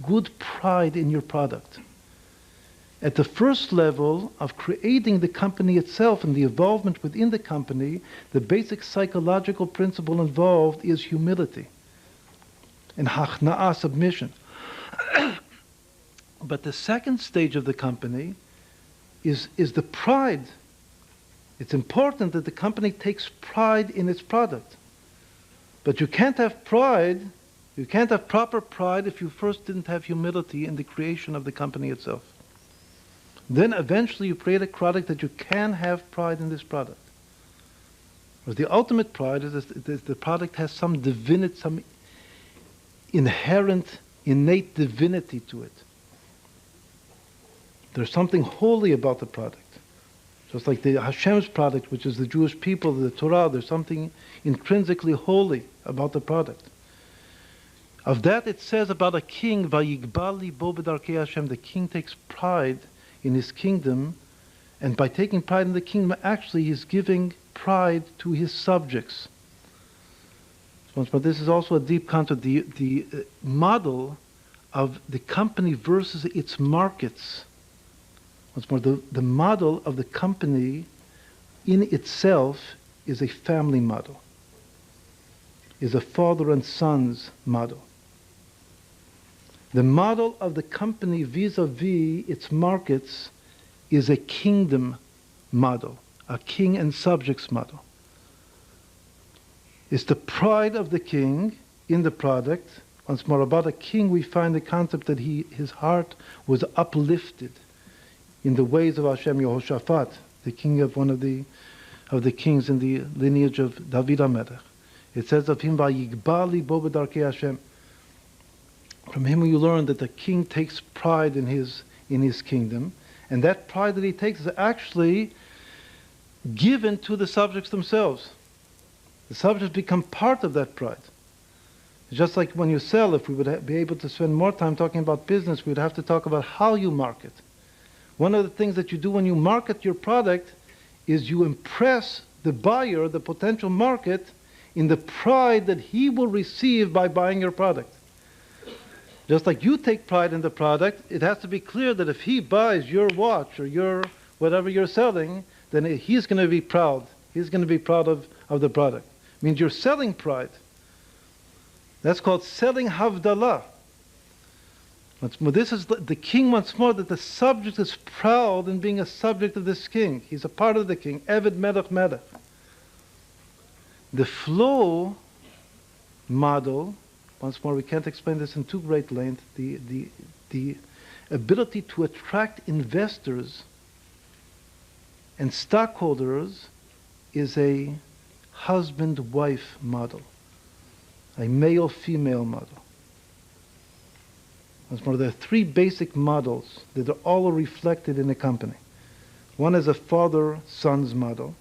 good pride in your product. At the first level of creating the company itself and the involvement within the company, the basic psychological principle involved is humility and hachna'ah, submission. But the second stage of the company is the pride It's important that the company takes pride in its product. But you can't have pride, you can't have proper pride if you first didn't have humility in the creation of the company itself. Then eventually you create a product that you can have pride in this product. Whereas the ultimate pride is that the product has some divinity, some inherent, innate divinity to it. There's something holy about the product. Just like the Hashem's product, which is the Jewish people, the Torah, there's something intrinsically holy about the product. Of that it says about a king, Vayigbali bo b'darkei Hashem, the king takes pride in his kingdom, and by taking pride in the kingdom, actually he's giving pride to his subjects. But this is also a deep concept. The model of the company versus its markets. Once more, the model of the company in itself is a family model, is a father and son's model. The model of the company vis-a-vis its markets is a kingdom model, a king and subjects model. It's the pride of the king in the product. Once more, about a king we find the concept that his heart was uplifted in the ways of Hashem. Yehoshaphat, the king of one of the kings in the lineage of David HaMelech. It says of him, Vayigbali bo b'darkei Hashem. From him you learn that the king takes pride in his kingdom, and that pride that he takes is actually given to the subjects themselves. The subjects become part of that pride. Just like when you sell, if we would be able to spend more time talking about business, we would have to talk about how you market. One of the things that you do when you market your product is you impress the buyer, the potential market, in the pride that he will receive by buying your product. Just like you take pride in the product, it has to be clear that if he buys your watch or your whatever you're selling, then he's going to be proud. He's going to be proud of the product. It means you're selling pride. That's called selling havdalah. Once more, this is the king once more, that the subject is proud in being a subject of this king. He's a part of the king. Eved melech melech. The flow model, once more, we can't explain this in too great length, the ability to attract investors and stockholders is a husband-wife model, a male-female model. Once more, there are three basic models that are all reflected in a company. One is a father-son's model.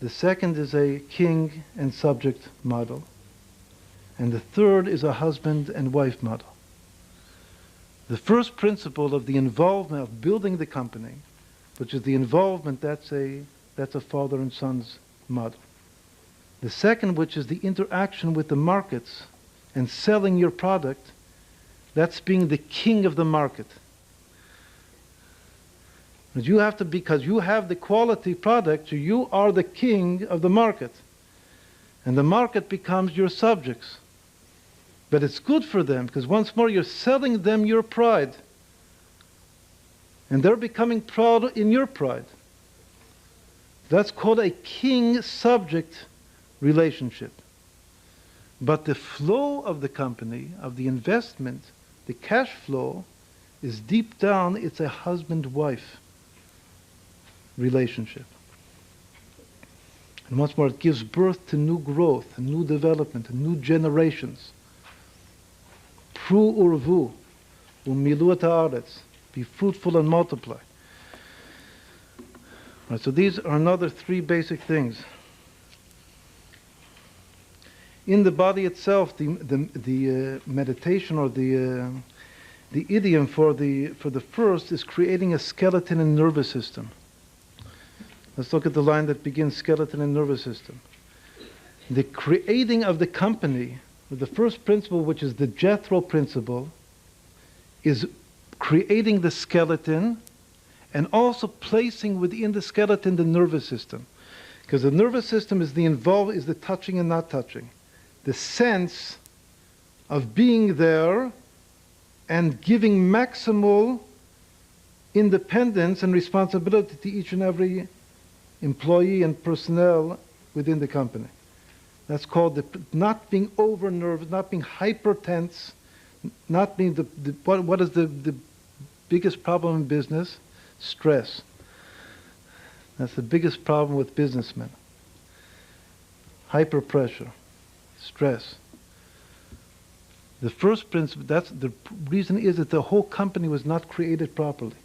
The second is a king and subject model. And the third is a husband and wife model. The first principle of the involvement of building the company, which is the involvement, that's a father and son's model. The second, which is the interaction with the markets and selling your product, that's being the king of the market. But you have to, because you have the quality product, so you are the king of the market. And the market becomes your subjects. But it's good for them, because once more you're selling them your pride. And they're becoming proud in your pride. That's called a king-subject relationship. But the flow of the company, of the investment, the cash flow, is deep down, it's a husband-wife relationship. And once more, it gives birth to new growth, and new development, and new generations. Pru urvu, umilu et haaretz, be fruitful and multiply. Right, so these are another three basic things. In the body itself, the meditation or the idiom for the first is creating a skeleton and nervous system. Let's look at the line that begins skeleton and nervous system. The creating of the company, the first principle, which is the Jethro principle, is creating the skeleton and also placing within the skeleton the nervous system. Because the nervous system is the touching and not touching. The sense of being there and giving maximal independence and responsibility to each and every employee and personnel within the company. That's called not being over-nervous, not being hyper-tense, not being what is the biggest problem in business? Stress. That's the biggest problem with businessmen. Hyper-pressure, stress. The first principle, that's the reason is that the whole company was not created properly.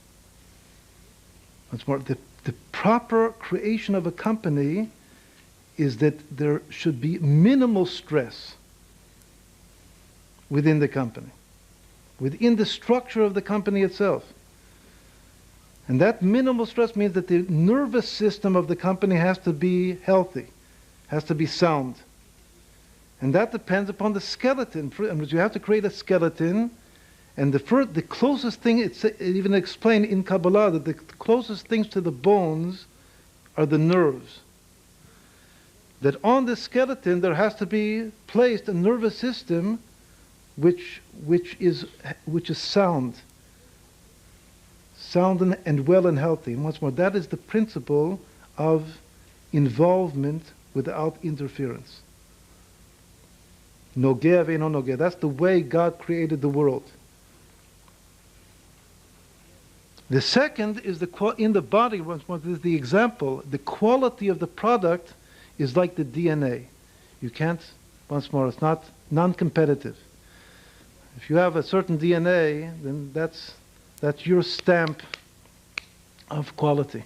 Once more, the proper creation of a company is that there should be minimal stress within the company, within the structure of the company itself. And that minimal stress means that the nervous system of the company has to be healthy, has to be sound. And that depends upon the skeleton. You have to create a skeleton. And the closest thing, it's even explained in Kabbalah, that the closest things to the bones are the nerves. That on the skeleton there has to be placed a nervous system which is sound and well and healthy. And once more, that is the principle of involvement without interference. Nogea ve'eno nogea. That's the way God created the world. The second is in the body, once more, this is the example. The quality of the product is like the DNA. You can't, once more, it's not non-competitive. If you have a certain DNA, then that's your stamp of quality.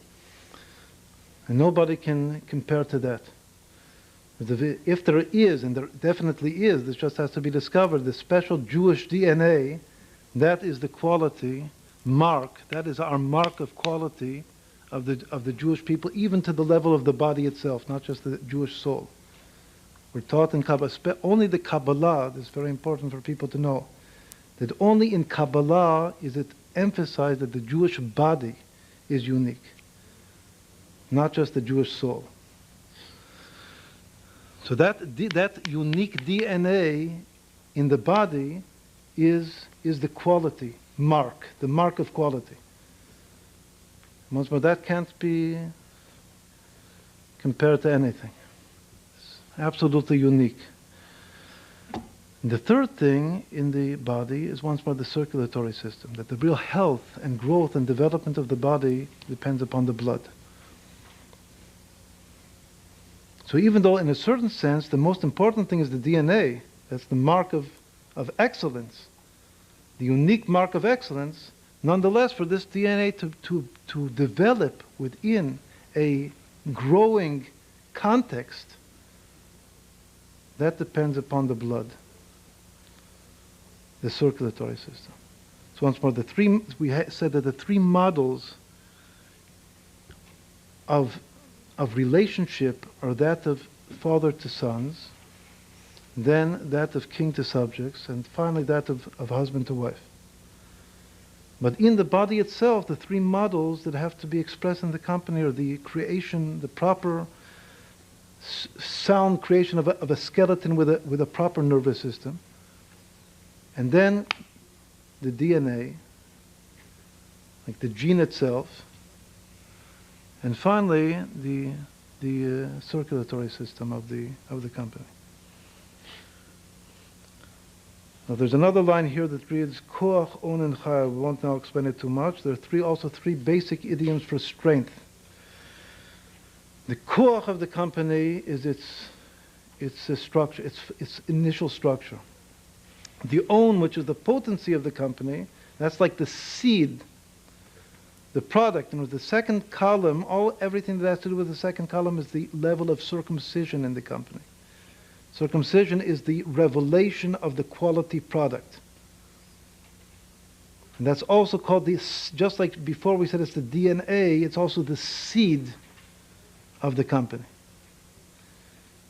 And nobody can compare to that. If there is, and there definitely is, this just has to be discovered, the special Jewish DNA, that is the quality mark, that is our mark of quality of the Jewish people, even to the level of the body itself, not just the Jewish soul. We're taught in Kabbalah, only the Kabbalah, this is very important for people to know, that only in Kabbalah is it emphasized that the Jewish body is unique, not just the Jewish soul. So that unique DNA in the body is the quality mark, the mark of quality. Once more, that can't be compared to anything. It's absolutely unique. And the third thing in the body is once more the circulatory system, that the real health and growth and development of the body depends upon the blood. So even though in a certain sense the most important thing is the DNA, that's the mark of excellence, the unique mark of excellence, nonetheless for this DNA to develop within a growing context, that depends upon the blood, the circulatory system. So once more, we said that the three models of relationship are that of father to sons, then that of king to subjects, and finally that of husband to wife. But in the body itself, the three models that have to be expressed in the company are the creation, the proper sound creation of a skeleton with a proper nervous system, and then the DNA, like the gene itself, and finally the circulatory system of the company. Now there's another line here that reads koach onen chaya. We won't now explain it too much. There are also three basic idioms for strength. The koach of the company is its structure, its initial structure. The own, which is the potency of the company, that's like the seed, the product. And with the second column, everything that has to do with the second column is the level of circumcision in the company. Circumcision is the revelation of the quality product. And that's also called just like before we said it's the DNA, it's also the seed of the company.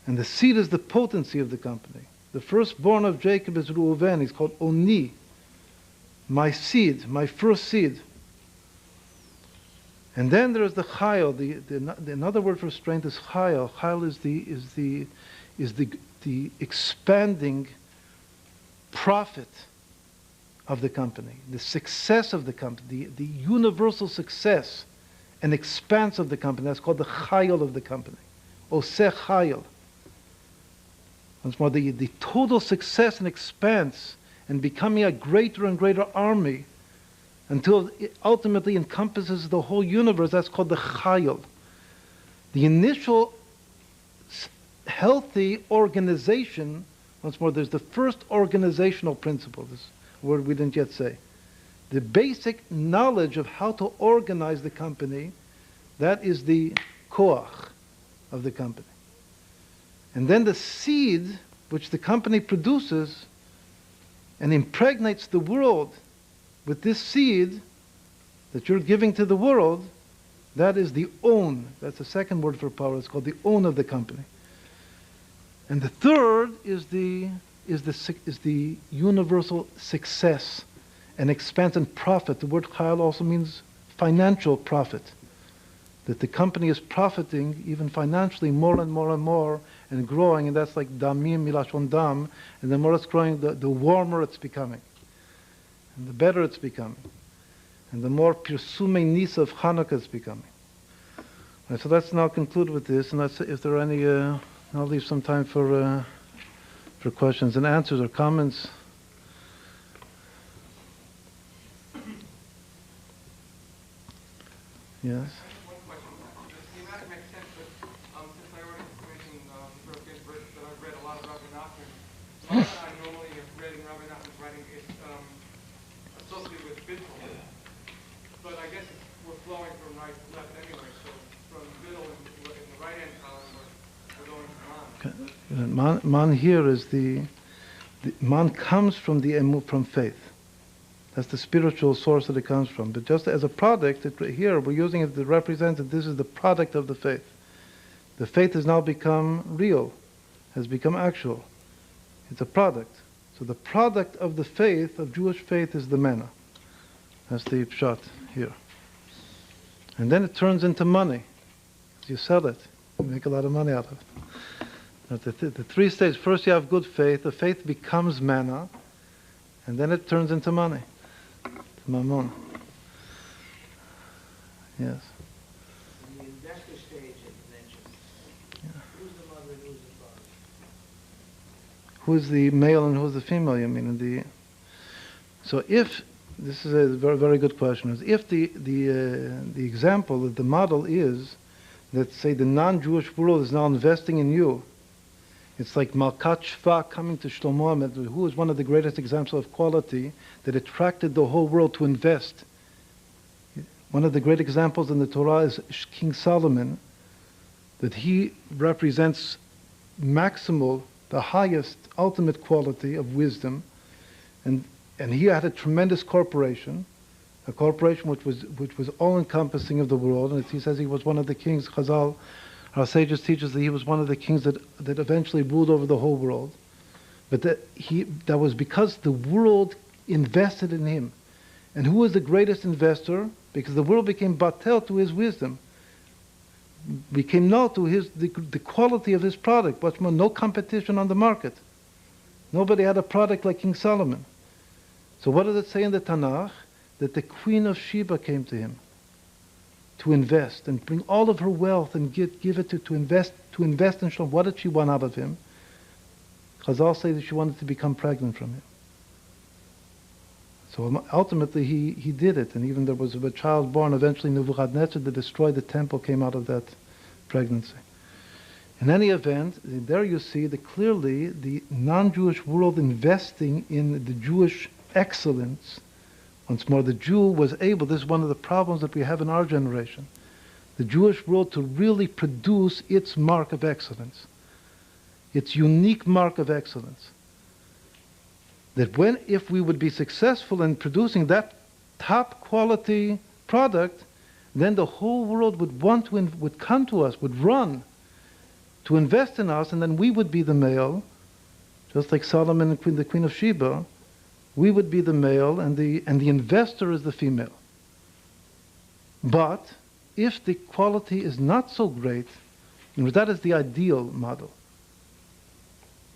And the seed is the potency of the company. The firstborn of Jacob is Reuven. He's called Oni, my seed, my first seed. And then there is the chayil. Another word for strength is chayil. Chayil is the expanding profit of the company, the success of the company, the universal success an expanse of the company. That's called the chayil of the company. Oseh chayil. Once more, the total success and expanse and becoming a greater and greater army until it ultimately encompasses the whole universe, that's called the chayil. The initial healthy organization, once more, there's the first organizational principle, this word we didn't yet say. The basic knowledge of how to organize the company, that is the koach of the company. And then the seed which the company produces and impregnates the world with this seed that you're giving to the world, that is the own. That's the second word for power. It's called the own of the company. And the third is the universal success and expanse and profit. The word chayil also means financial profit. That the company is profiting even financially more and more and more and growing, and that's like damim milashon dam, and the more it's growing, the warmer it's becoming. And the better it's becoming. And the more pirsumei nisa of Hanukkah it's becoming. Right, so let's now conclude with this, and let's, if there are any, I'll leave some time for questions and answers or comments. Yes? One question. The schematic makes sense, but since I already mentioned Yitzchak Ginsburgh, that I've read a lot of Rabbi Nachman, I normally have read in Rabbi Nachman's writing is associated with Bittul. But I guess we're flowing from right to left anyway, so from Bittul in the right-hand column, we're going to Man. Okay. Man here is the man comes from from faith. That's the spiritual source that it comes from. But just as a product, here we're using it to represent that this is the product of the faith. The faith has now become real, has become actual. It's a product. So the product of the faith, of Jewish faith, is the manna. That's the pshat here. And then it turns into money. You sell it, you make a lot of money out of it. The three stages. First you have good faith. The faith becomes manna, and then it turns into money. Mammon. Yes. In the investor stage that you mentioned, who's the mother and who's the father? Who's the male and who's the female, you mean? So if, this is a very, very good question, if the example, the model is that, say, the non-Jewish world is now investing in you, it's like Malkat Shva coming to Shlomo, who is one of the greatest examples of quality that attracted the whole world to invest. One of the great examples in the Torah is King Solomon, that he represents maximal, the highest, ultimate quality of wisdom, and he had a tremendous corporation, a corporation which was all-encompassing of the world, and he says he was one of the kings. Chazal, our sages teach us that he was one of the kings that eventually ruled over the whole world. But that was because the world invested in him. And who was the greatest investor? Because the world became batel to his wisdom. Became null to the quality of his product. Much more, no competition on the market. Nobody had a product like King Solomon. So what does it say in the Tanakh? That the Queen of Sheba came to him to invest and bring all of her wealth and give it to invest in Shalom. What did she want out of him? Chazal say that she wanted to become pregnant from him. So ultimately he did it, and even there was a child born. Eventually Nebuchadnezzar, that destroyed the temple, came out of that pregnancy. In any event, there you see that clearly the non-Jewish world investing in the Jewish excellence. Once more, the Jew was able, this is one of the problems that we have in our generation, the Jewish world to really produce its mark of excellence, its unique mark of excellence. That if we would be successful in producing that top quality product, then the whole world would come to us, would run to invest in us, and then we would be the male, just like Solomon and the Queen of Sheba. We would be the male, and the investor is the female. But if the quality is not so great, that is the ideal model.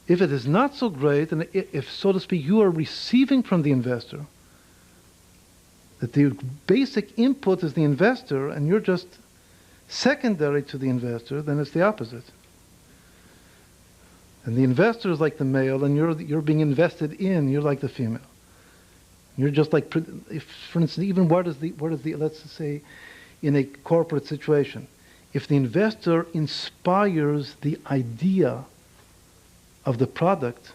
If it is not so great, and if, so to speak, you are receiving from the investor, that the basic input is the investor and you're just secondary to the investor, then it's the opposite. And the investor is like the male, and you're being invested in. You're like the female. You're just like, if, for instance, even what is the let's say, in a corporate situation, if the investor inspires the idea of the product,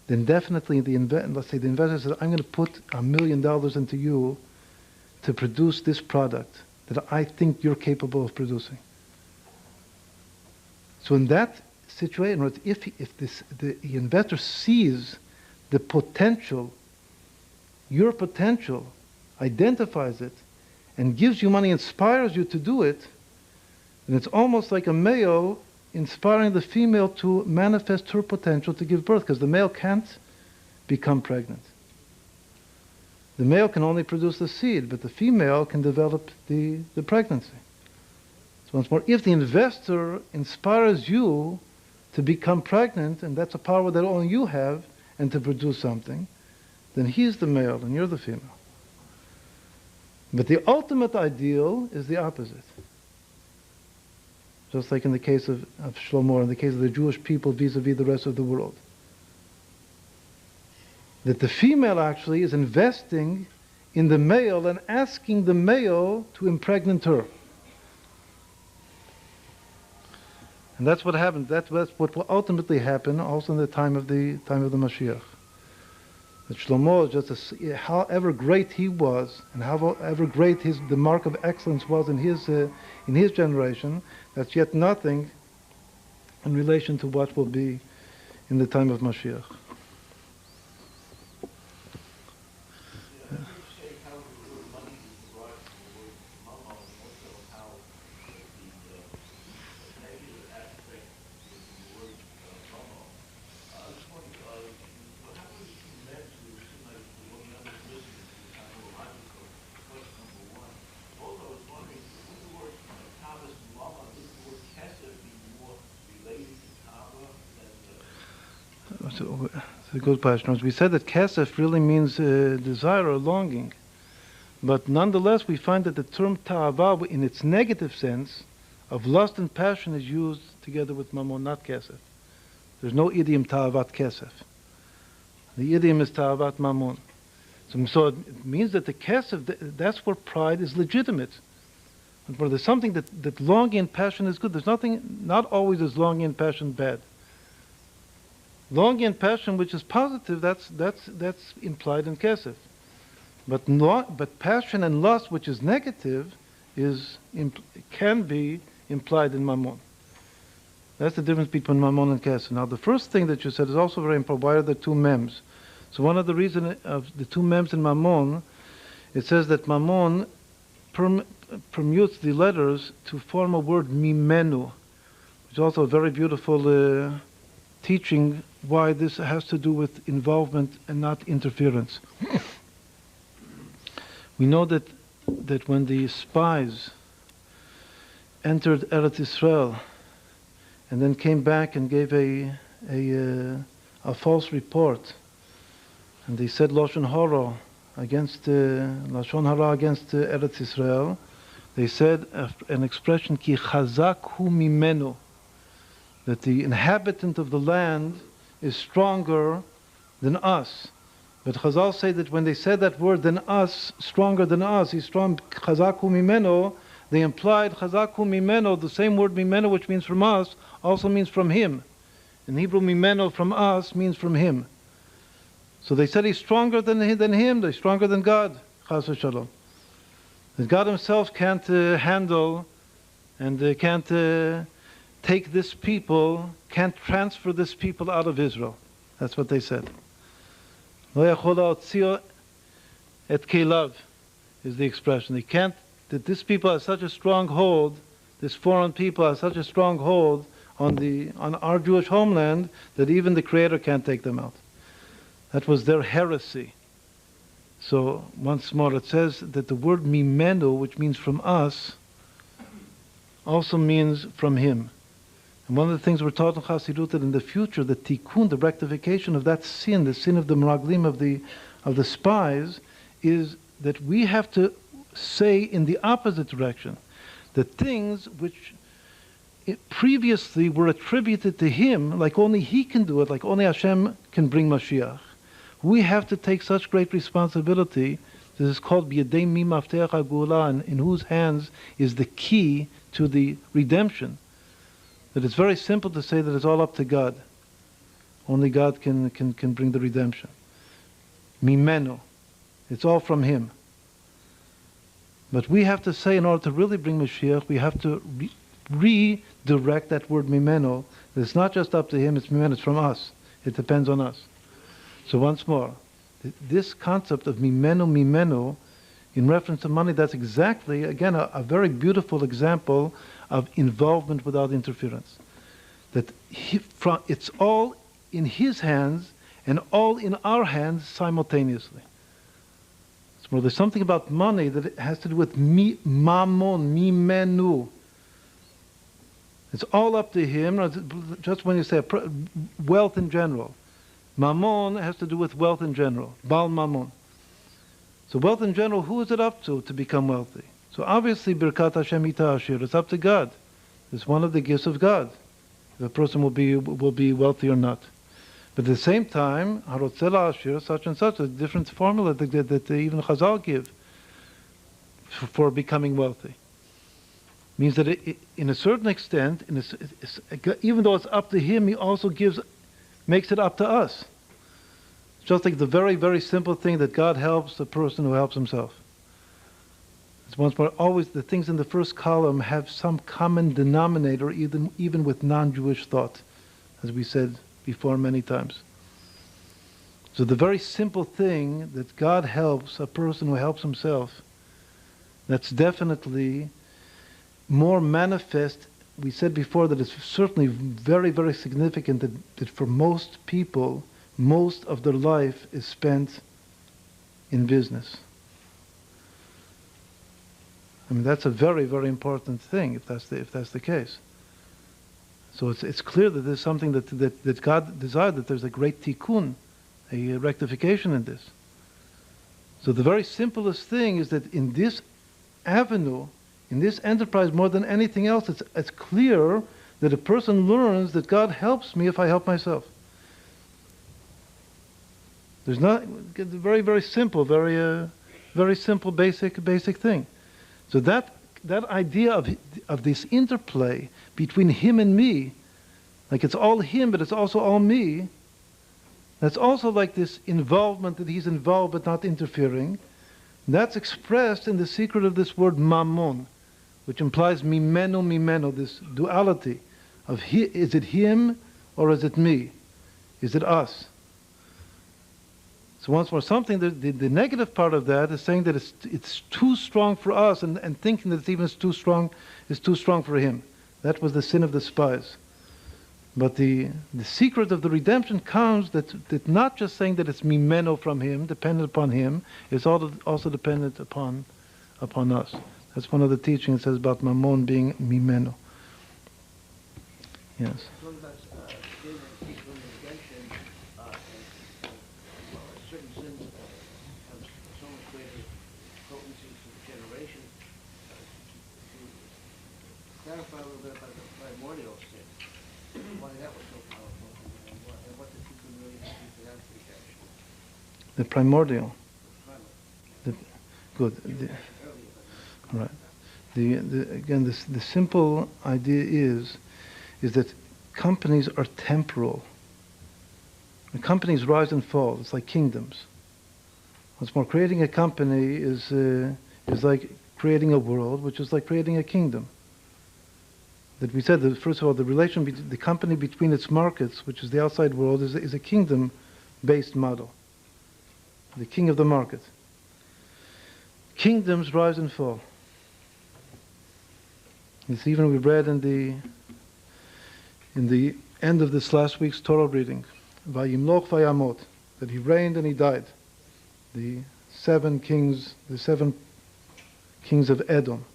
then definitely let's say the investor says, I'm going to put $1 million into you to produce this product that I think you're capable of producing. So in that situation, if the investor sees the potential, your potential, identifies it, and gives you money, inspires you to do it, then it's almost like a male inspiring the female to manifest her potential to give birth, because the male can't become pregnant. The male can only produce the seed, but the female can develop the pregnancy. So once more, if the investor inspires you to become pregnant, and that's a power that only you have, and to produce something, then he's the male and you're the female. But the ultimate ideal is the opposite. Just like in the case of Shlomo, in the case of the Jewish people vis-a-vis the rest of the world. That the female actually is investing in the male and asking the male to impregnate her. And that's what happened. That's what will ultimately happen also in the time of the Mashiach. That Shlomo, just however great he was, and however great the mark of excellence was in his generation, that's yet nothing in relation to what will be in the time of Mashiach. It's a good question. We said that kesef really means desire or longing. But nonetheless, we find that the term ta'ava, in its negative sense, of lust and passion, is used together with mammon, not kesef. There's no idiom ta'avat kesef. The idiom is ta'avat mammon. So it means that the kesef, that's where pride is legitimate. But there's something that longing and passion is good. There's nothing, not always is longing and passion bad. Longing and passion, which is positive, that's implied in kesef. But passion and lust, which is negative, can be implied in mammon. That's the difference between mammon and kesef. Now, the first thing that you said is also very important. Why are there two mems? So one of the reasons of the two mems in mammon, it says that mammon permutes the letters to form a word mimenu, which is also a very beautiful teaching why this has to do with involvement and not interference. We know that when the spies entered Eretz Israel and then came back and gave a false report, and they said Lashon Hara against Eretz Israel, they said an expression ki chazak hu mimenu, that the inhabitant of the land is stronger than us. But Chazal say that when they said that word, than us, stronger than us, he's strong, chazaku mimeno, they implied chazaku mimeno, the same word mimeno, which means from us, also means from him. In Hebrew, mimeno, from us, means from him. So they said he's stronger than him, they're stronger than God, chas v'shalom. That God himself can't handle and can't take this people, can't transfer this people out of Israel. That's what they said. Lo yachol ha'otzio et keilav is the expression. They can't, that this people have such a strong hold, this foreign people have such a strong hold on our Jewish homeland that even the Creator can't take them out. That was their heresy. So once more it says that the word mimenu, which means from us, also means from him. And one of the things we're taught in Chassidut, that in the future, the tikkun, the rectification of that sin, the sin of the meraglim, of the spies, is that we have to say in the opposite direction. The things which previously were attributed to him, like only he can do it, like only Hashem can bring Mashiach. We have to take such great responsibility. This is called B'yadei mi mafteach ha'geula, in whose hands is the key to the redemption. That it's very simple to say that it's all up to God. Only God can bring the redemption. Mimeno. It's all from him. But we have to say, in order to really bring Mashiach, we have to redirect that word mimeno. That it's not just up to him, it's mimeno, it's from us. It depends on us. So once more, this concept of mimeno, in reference to money, that's exactly, again, a very beautiful example of involvement without interference. That it's all in his hands and all in our hands simultaneously. So there's something about money that it has to do with mamon, mimenu. It's all up to him, just when you say wealth in general. Mammon has to do with wealth in general, Bal Mammon. So wealth in general, who is it up to become wealthy? So obviously, Birkat Hashem Ita Ashir, it's up to God. It's one of the gifts of God. If a person will be wealthy or not. But at the same time, Harotzela Ashir, such and such, a different formula that even Chazal give for becoming wealthy. Means that in a certain extent, even though it's up to him, he also makes it up to us. It's just like the very, very simple thing that God helps the person who helps himself. It's once more, always the things in the first column have some common denominator, even with non-Jewish thought, as we said before many times. So the very simple thing that God helps a person who helps himself, that's definitely more manifest. We said before that it's certainly very, very significant that for most people, most of their life is spent in business. I mean, that's a very, very important thing if that's the case. So it's clear that there's something that God desired, that there's a great tikkun, a rectification in this. So the very simplest thing is that in this avenue, in this enterprise, more than anything else, it's clear that a person learns that God helps me if I help myself. There's not very, very simple, very simple, basic thing. So that idea of this interplay between him and me, like it's all him, but it's also all me. That's also like this involvement, that he's involved but not interfering. That's expressed in the secret of this word mammon, which implies mimeno, this duality of is it him or is it me? Is it us? So once more, something the negative part of that is saying that it's too strong for us, and thinking that it's even too strong for him. That was the sin of the spies. But the secret of the redemption comes that not just saying that it's mimeno from him, dependent upon him, it's also dependent upon us. That's one of the teachings it says about mammon being mimeno. Yes. Clarify a little bit about the primordial sin, why that was so powerful, and what the people really have to that redemption. The primordial. Good. Right. Again, the simple idea is that companies are temporal. And companies rise and fall. It's like kingdoms. What's more, creating a company is like creating a world, which is like creating a kingdom. That we said that, first of all, the relation between the company between its markets, which is the outside world, is a kingdom-based model. The king of the market. Kingdoms rise and fall. It's even we read in the end of this last week's Torah reading, Vayimloch Vayamot, that he reigned and he died. The seven kings of Edom.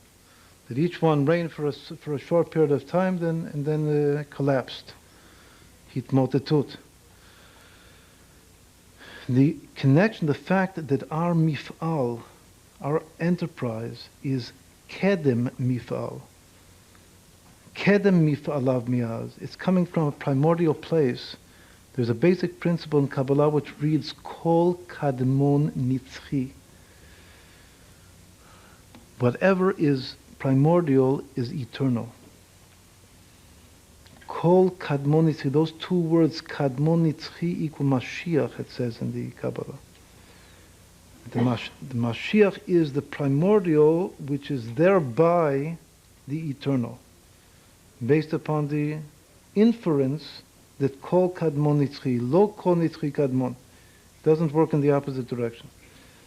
That each one reigned for a short period of time, and then collapsed. Hitmotetut. The connection, the fact that our mif'al, our enterprise is kedem mifal. Kedem mifalav miaz. It's coming from a primordial place. There's a basic principle in Kabbalah which reads kol kadmon nitzchi. Whatever is primordial is eternal. Kol kadmon nitzchi. Those two words, kadmon nitzchi, equal Mashiach, it says in the Kabbalah. The Mashiach is the primordial, which is thereby the eternal, based upon the inference that kol kadmon nitzchi, lo kol nitzchi kadmon, doesn't work in the opposite direction.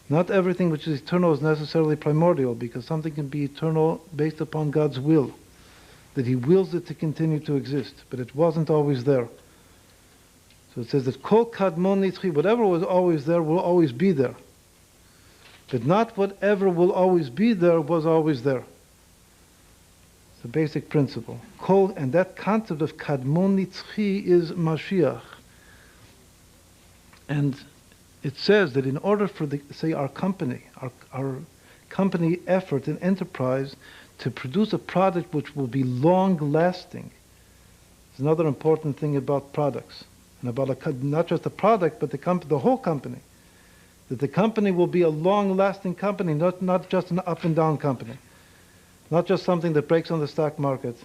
Not everything which is eternal is necessarily primordial, because something can be eternal based upon God's will, that He wills it to continue to exist, but it wasn't always there. So it says that kol kadmon nitzchi, whatever was always there will always be there. But not whatever will always be there was always there. It's a basic principle. And that concept of kadmon nitzchi is Mashiach. And it says that in order for our company effort and enterprise to produce a product which will be long-lasting, it's another important thing about products, and about not just the product, but the whole company. That the company will be a long-lasting company, not just an up-and-down company. Not just something that breaks on the stock market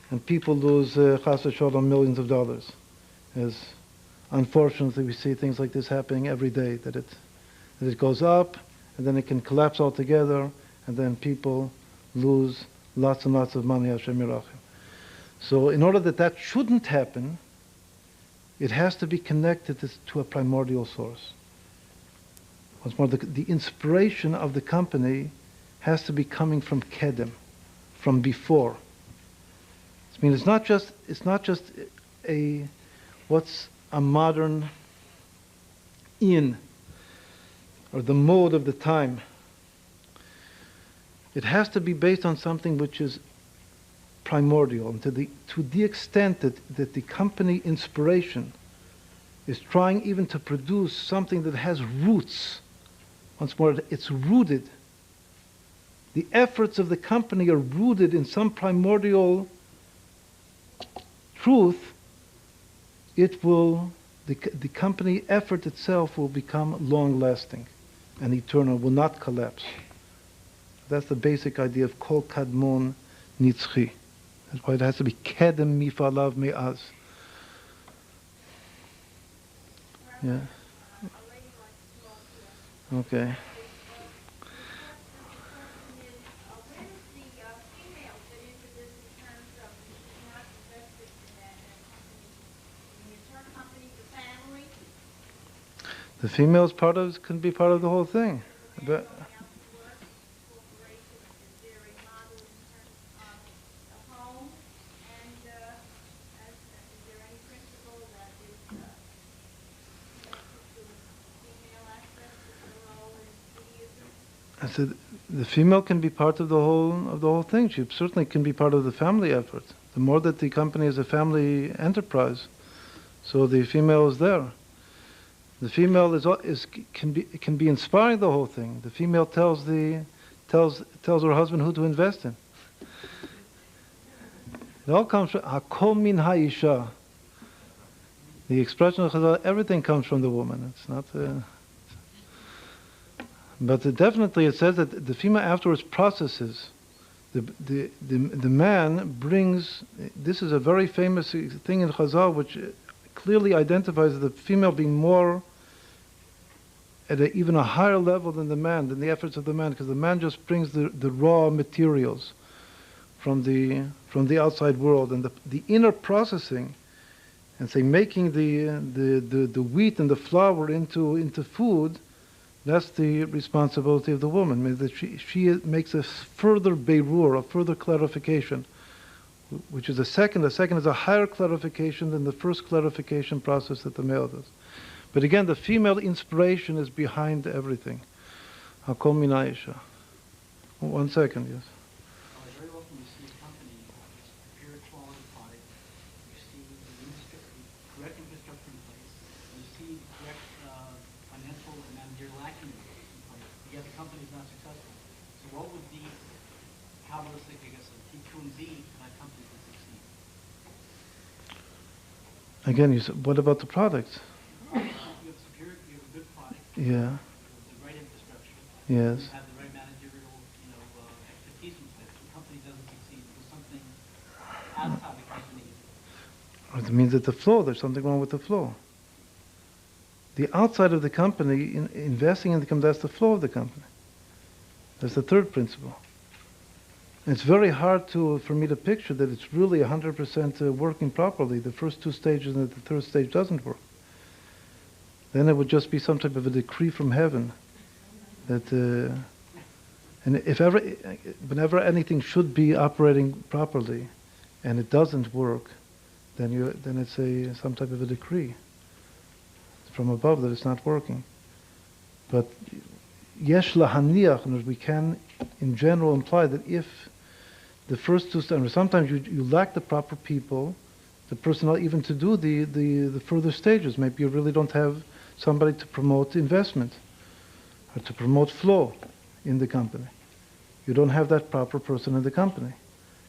and people lose chas v'sholom millions of dollars. As unfortunately we see things like this happening every day, that it goes up and then it can collapse altogether and then people lose lots and lots of money, Hashem Yirachim. So in order that shouldn't happen, it has to be connected to a primordial source. Once more, the inspiration of the company has to be coming from kedem, from before. I mean, it's not just what's a modern or the mode of the time. It has to be based on something which is primordial, and to the extent that the company inspiration is trying even to produce something that has roots. Once more, it's rooted. The efforts of the company are rooted in some primordial truth. The company effort itself will become long-lasting and eternal, will not collapse. That's the basic idea of kol kadmon nitzchi. That's why it has to be kedem mifalav me'az. Yeah. Okay. The female can be part of the whole thing. But I said the female can be part of the whole thing. She certainly can be part of the family effort. The more that the company is a family enterprise, so the female is there. The female can be inspiring the whole thing. The female tells her husband who to invest in. It all comes from hakol min ha'isha. The expression of Chazal, everything comes from the woman. It's not. But definitely it says that the female afterwards processes. The man brings. This is a very famous thing in Chazal, which clearly identifies the female being more at even a higher level than the efforts of the man, because the man just brings the raw materials from the outside world, and the inner processing, and say making the wheat and the flour into food. That's the responsibility of the woman. I mean, that she makes a further beirur, a further clarification, which is a second. The second is a higher clarification than the first clarification process that the male does. But again, the female inspiration is behind everything. Hakol min ha'isha. 1 second, yes. Very often you see a company prepare a quality product, you see the correct infrastructure in place, and you see correct financial and managerial acumen in place, yet the company is not successful. tun Sie, my company can succeed? Again, you said, what about the product? You have a good product. Yeah. You have the right infrastructure. Yes. You have the right managerial, expertise and stuff. The company doesn't succeed because something outside the company. It means that there's something wrong with the flow. The outside of the company, investing in the company, that's the flow of the company. That's the third principle. And it's very hard for me to picture that it's really 100% working properly. The first two stages and the third stage doesn't work. Then it would just be some type of a decree from heaven that, and whenever anything should be operating properly, and it doesn't work, then it's some type of a decree from above that it's not working. But yesh lahaniach, and we can in general imply that if the first two steps, sometimes you lack the proper people, the personnel even to do the further stages. Maybe you really don't have somebody to promote investment or to promote flow in the company. You don't have that proper person in the company.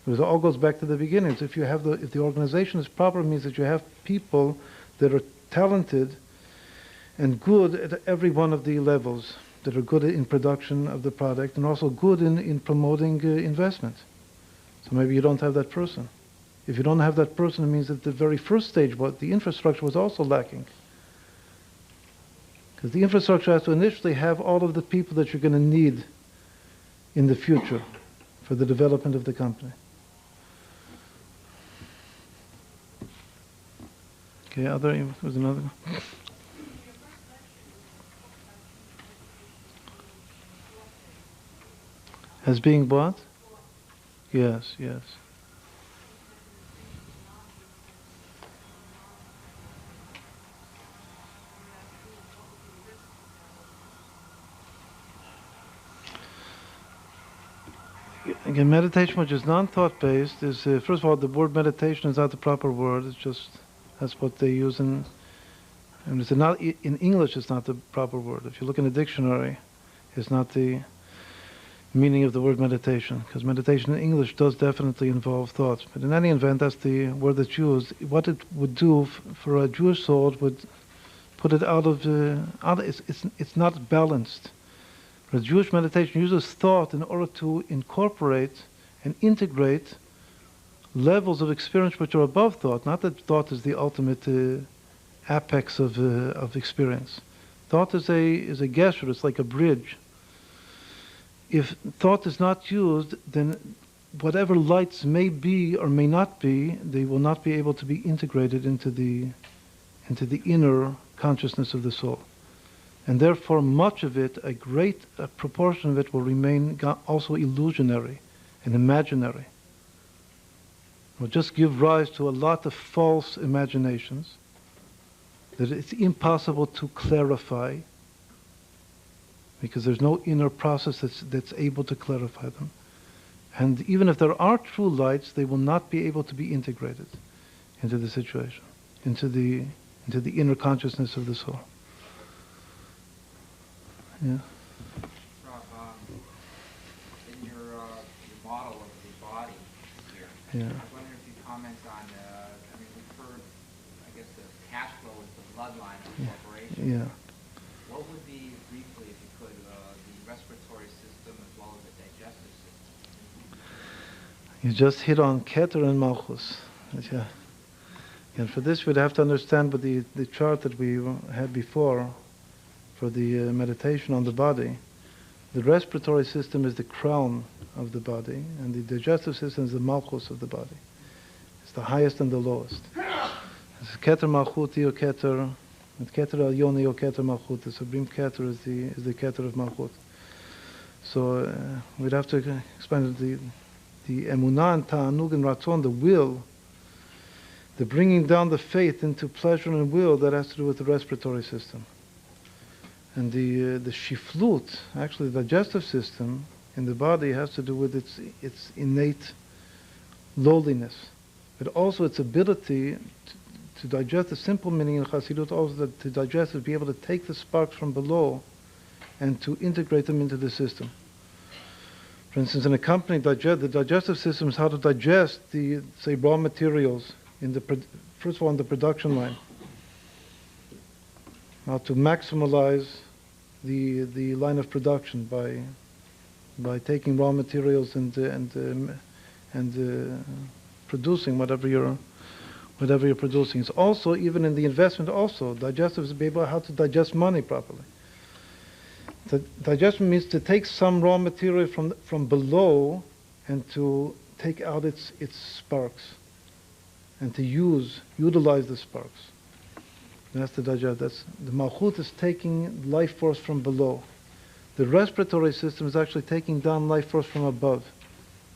Because it all goes back to the beginning. So if the organization is proper, it means that you have people that are talented and good at every one of the levels, that are good in production of the product and also good in promoting investment. So maybe you don't have that person. If you don't have that person, it means that the very first stage, the infrastructure was also lacking. Because the infrastructure has to initially have all of the people that you're going to need in the future for the development of the company. Okay, was another one? As being what? Yes, yes. Again, meditation which is non-thought based is, first of all, the word meditation is not the proper word. It's just, that's what they use and it's not, in English it's not the proper word. If you look in the dictionary, it's not the meaning of the word meditation, because meditation in English does definitely involve thoughts. But in any event, that's the word that's used. What it would do for a Jewish soul, it would put it out of it's not balanced. The Jewish meditation uses thought in order to incorporate and integrate levels of experience which are above thought. Not that thought is the ultimate apex of experience. Thought is a gesture. It's like a bridge. If thought is not used, then whatever lights may be or may not be, they will not be able to be integrated into the inner consciousness of the soul. And therefore much of it, a great proportion of it, will remain also illusionary and imaginary. Will just give rise to a lot of false imaginations that it's impossible to clarify, because there's no inner process that's able to clarify them. And even if there are true lights, they will not be able to be integrated into the situation, into the inner consciousness of the soul. Yeah. Rob, in your model of the body here, Yeah. I was wondering if you comment on, we've heard, I guess, the cash flow is the bloodline of the corporation. Yeah. What would be, briefly, if you could, the respiratory system as well as the digestive system? You just hit on Keter and Malchus. Yeah. And for this, we'd have to understand with the chart that we had before for the meditation on the body. The respiratory system is the crown of the body, and the digestive system is the Malchus of the body. It's the highest and the lowest. It's Keter Malchuti or Keter, and Keter Al-Yoni or Keter Malchut. The supreme Keter is the Keter of Malchut. So we'd have to explain the emunah and ta'anug and ratzon, the will, the bringing down the faith into pleasure and will, that has to do with the respiratory system. And the shiflut, actually the digestive system in the body, has to do with its innate lowliness, but also its ability to digest. The simple meaning in Chassidut also that to digest is be able to take the sparks from below and to integrate them into the system. For instance, in a company, the digestive system is how to digest the, say, raw materials in the first of all, on the production line. How to maximize the line of production by taking raw materials and producing whatever you're producing. It's also, even in the investment, also digestive is to be able how to digest money properly. Digestion means to take some raw material from below and to take out its sparks and to utilize the sparks. That's the digest. That's the malchut is taking life force from below. The respiratory system is actually taking down life force from above.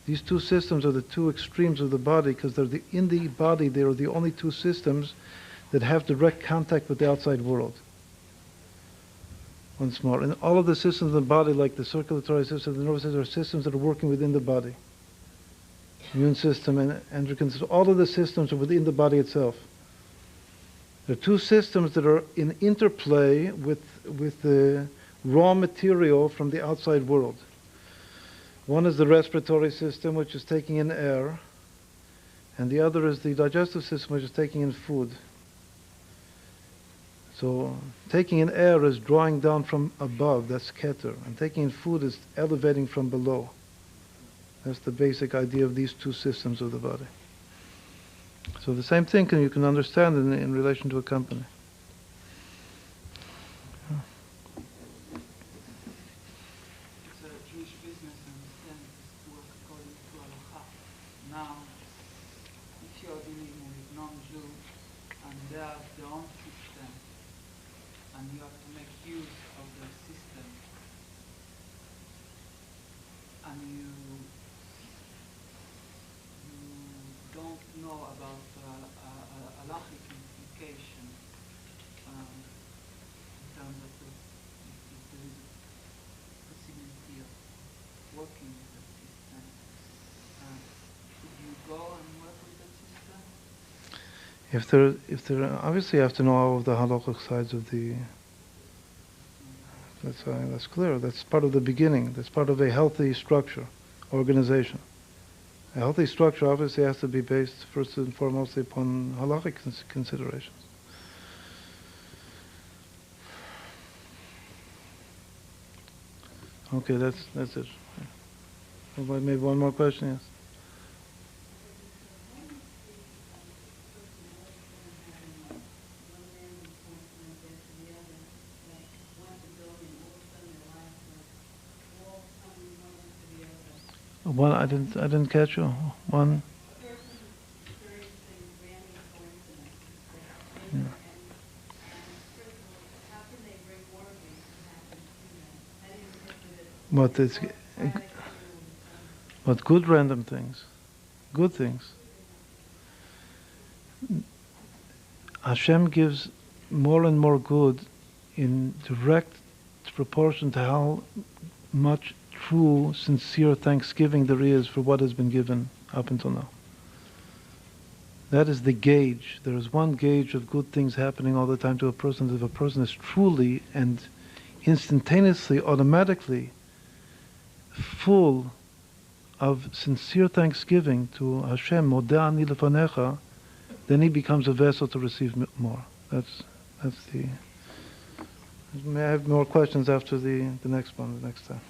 These two systems are the two extremes of the body because in the body they are the only two systems that have direct contact with the outside world. Once more, in all of the systems of the body, like the circulatory system, the nervous system, are systems that are working within the body. Immune system and endocrine system, all of the systems are within the body itself. There are two systems that are in interplay with the raw material from the outside world. One is the respiratory system, which is taking in air, and the other is the digestive system, which is taking in food. So taking in air is drawing down from above, that's keter, and taking in food is elevating from below. That's the basic idea of these two systems of the body. So the same thing you can understand in relation to a company. It's a Jewish business and then it's work according to halacha. Now, if you're dealing with non-Jew and they have their own system and you have to make use of the system and you don't know about halachic implication in terms of if there is a possibility of working with that system. Should you go and work with that system? If there obviously you have to know all of the halachic sides of the. That's clear. That's part of the beginning. That's part of a healthy structure, organization. A healthy structure obviously has to be based first and foremost upon halachic considerations. Okay, that's it. Maybe one more question, yes. One, I didn't catch you. One. Yeah. What good random things? Good things. Hashem gives more and more good in direct proportion to how much true, sincere thanksgiving there is for what has been given up until now. That is the gauge. There is one gauge of good things happening all the time to a person. If a person is truly and instantaneously, automatically full of sincere thanksgiving to Hashem, Modeh ani lefanecha, then he becomes a vessel to receive more. That's the. May I have more questions after the next one, the next time?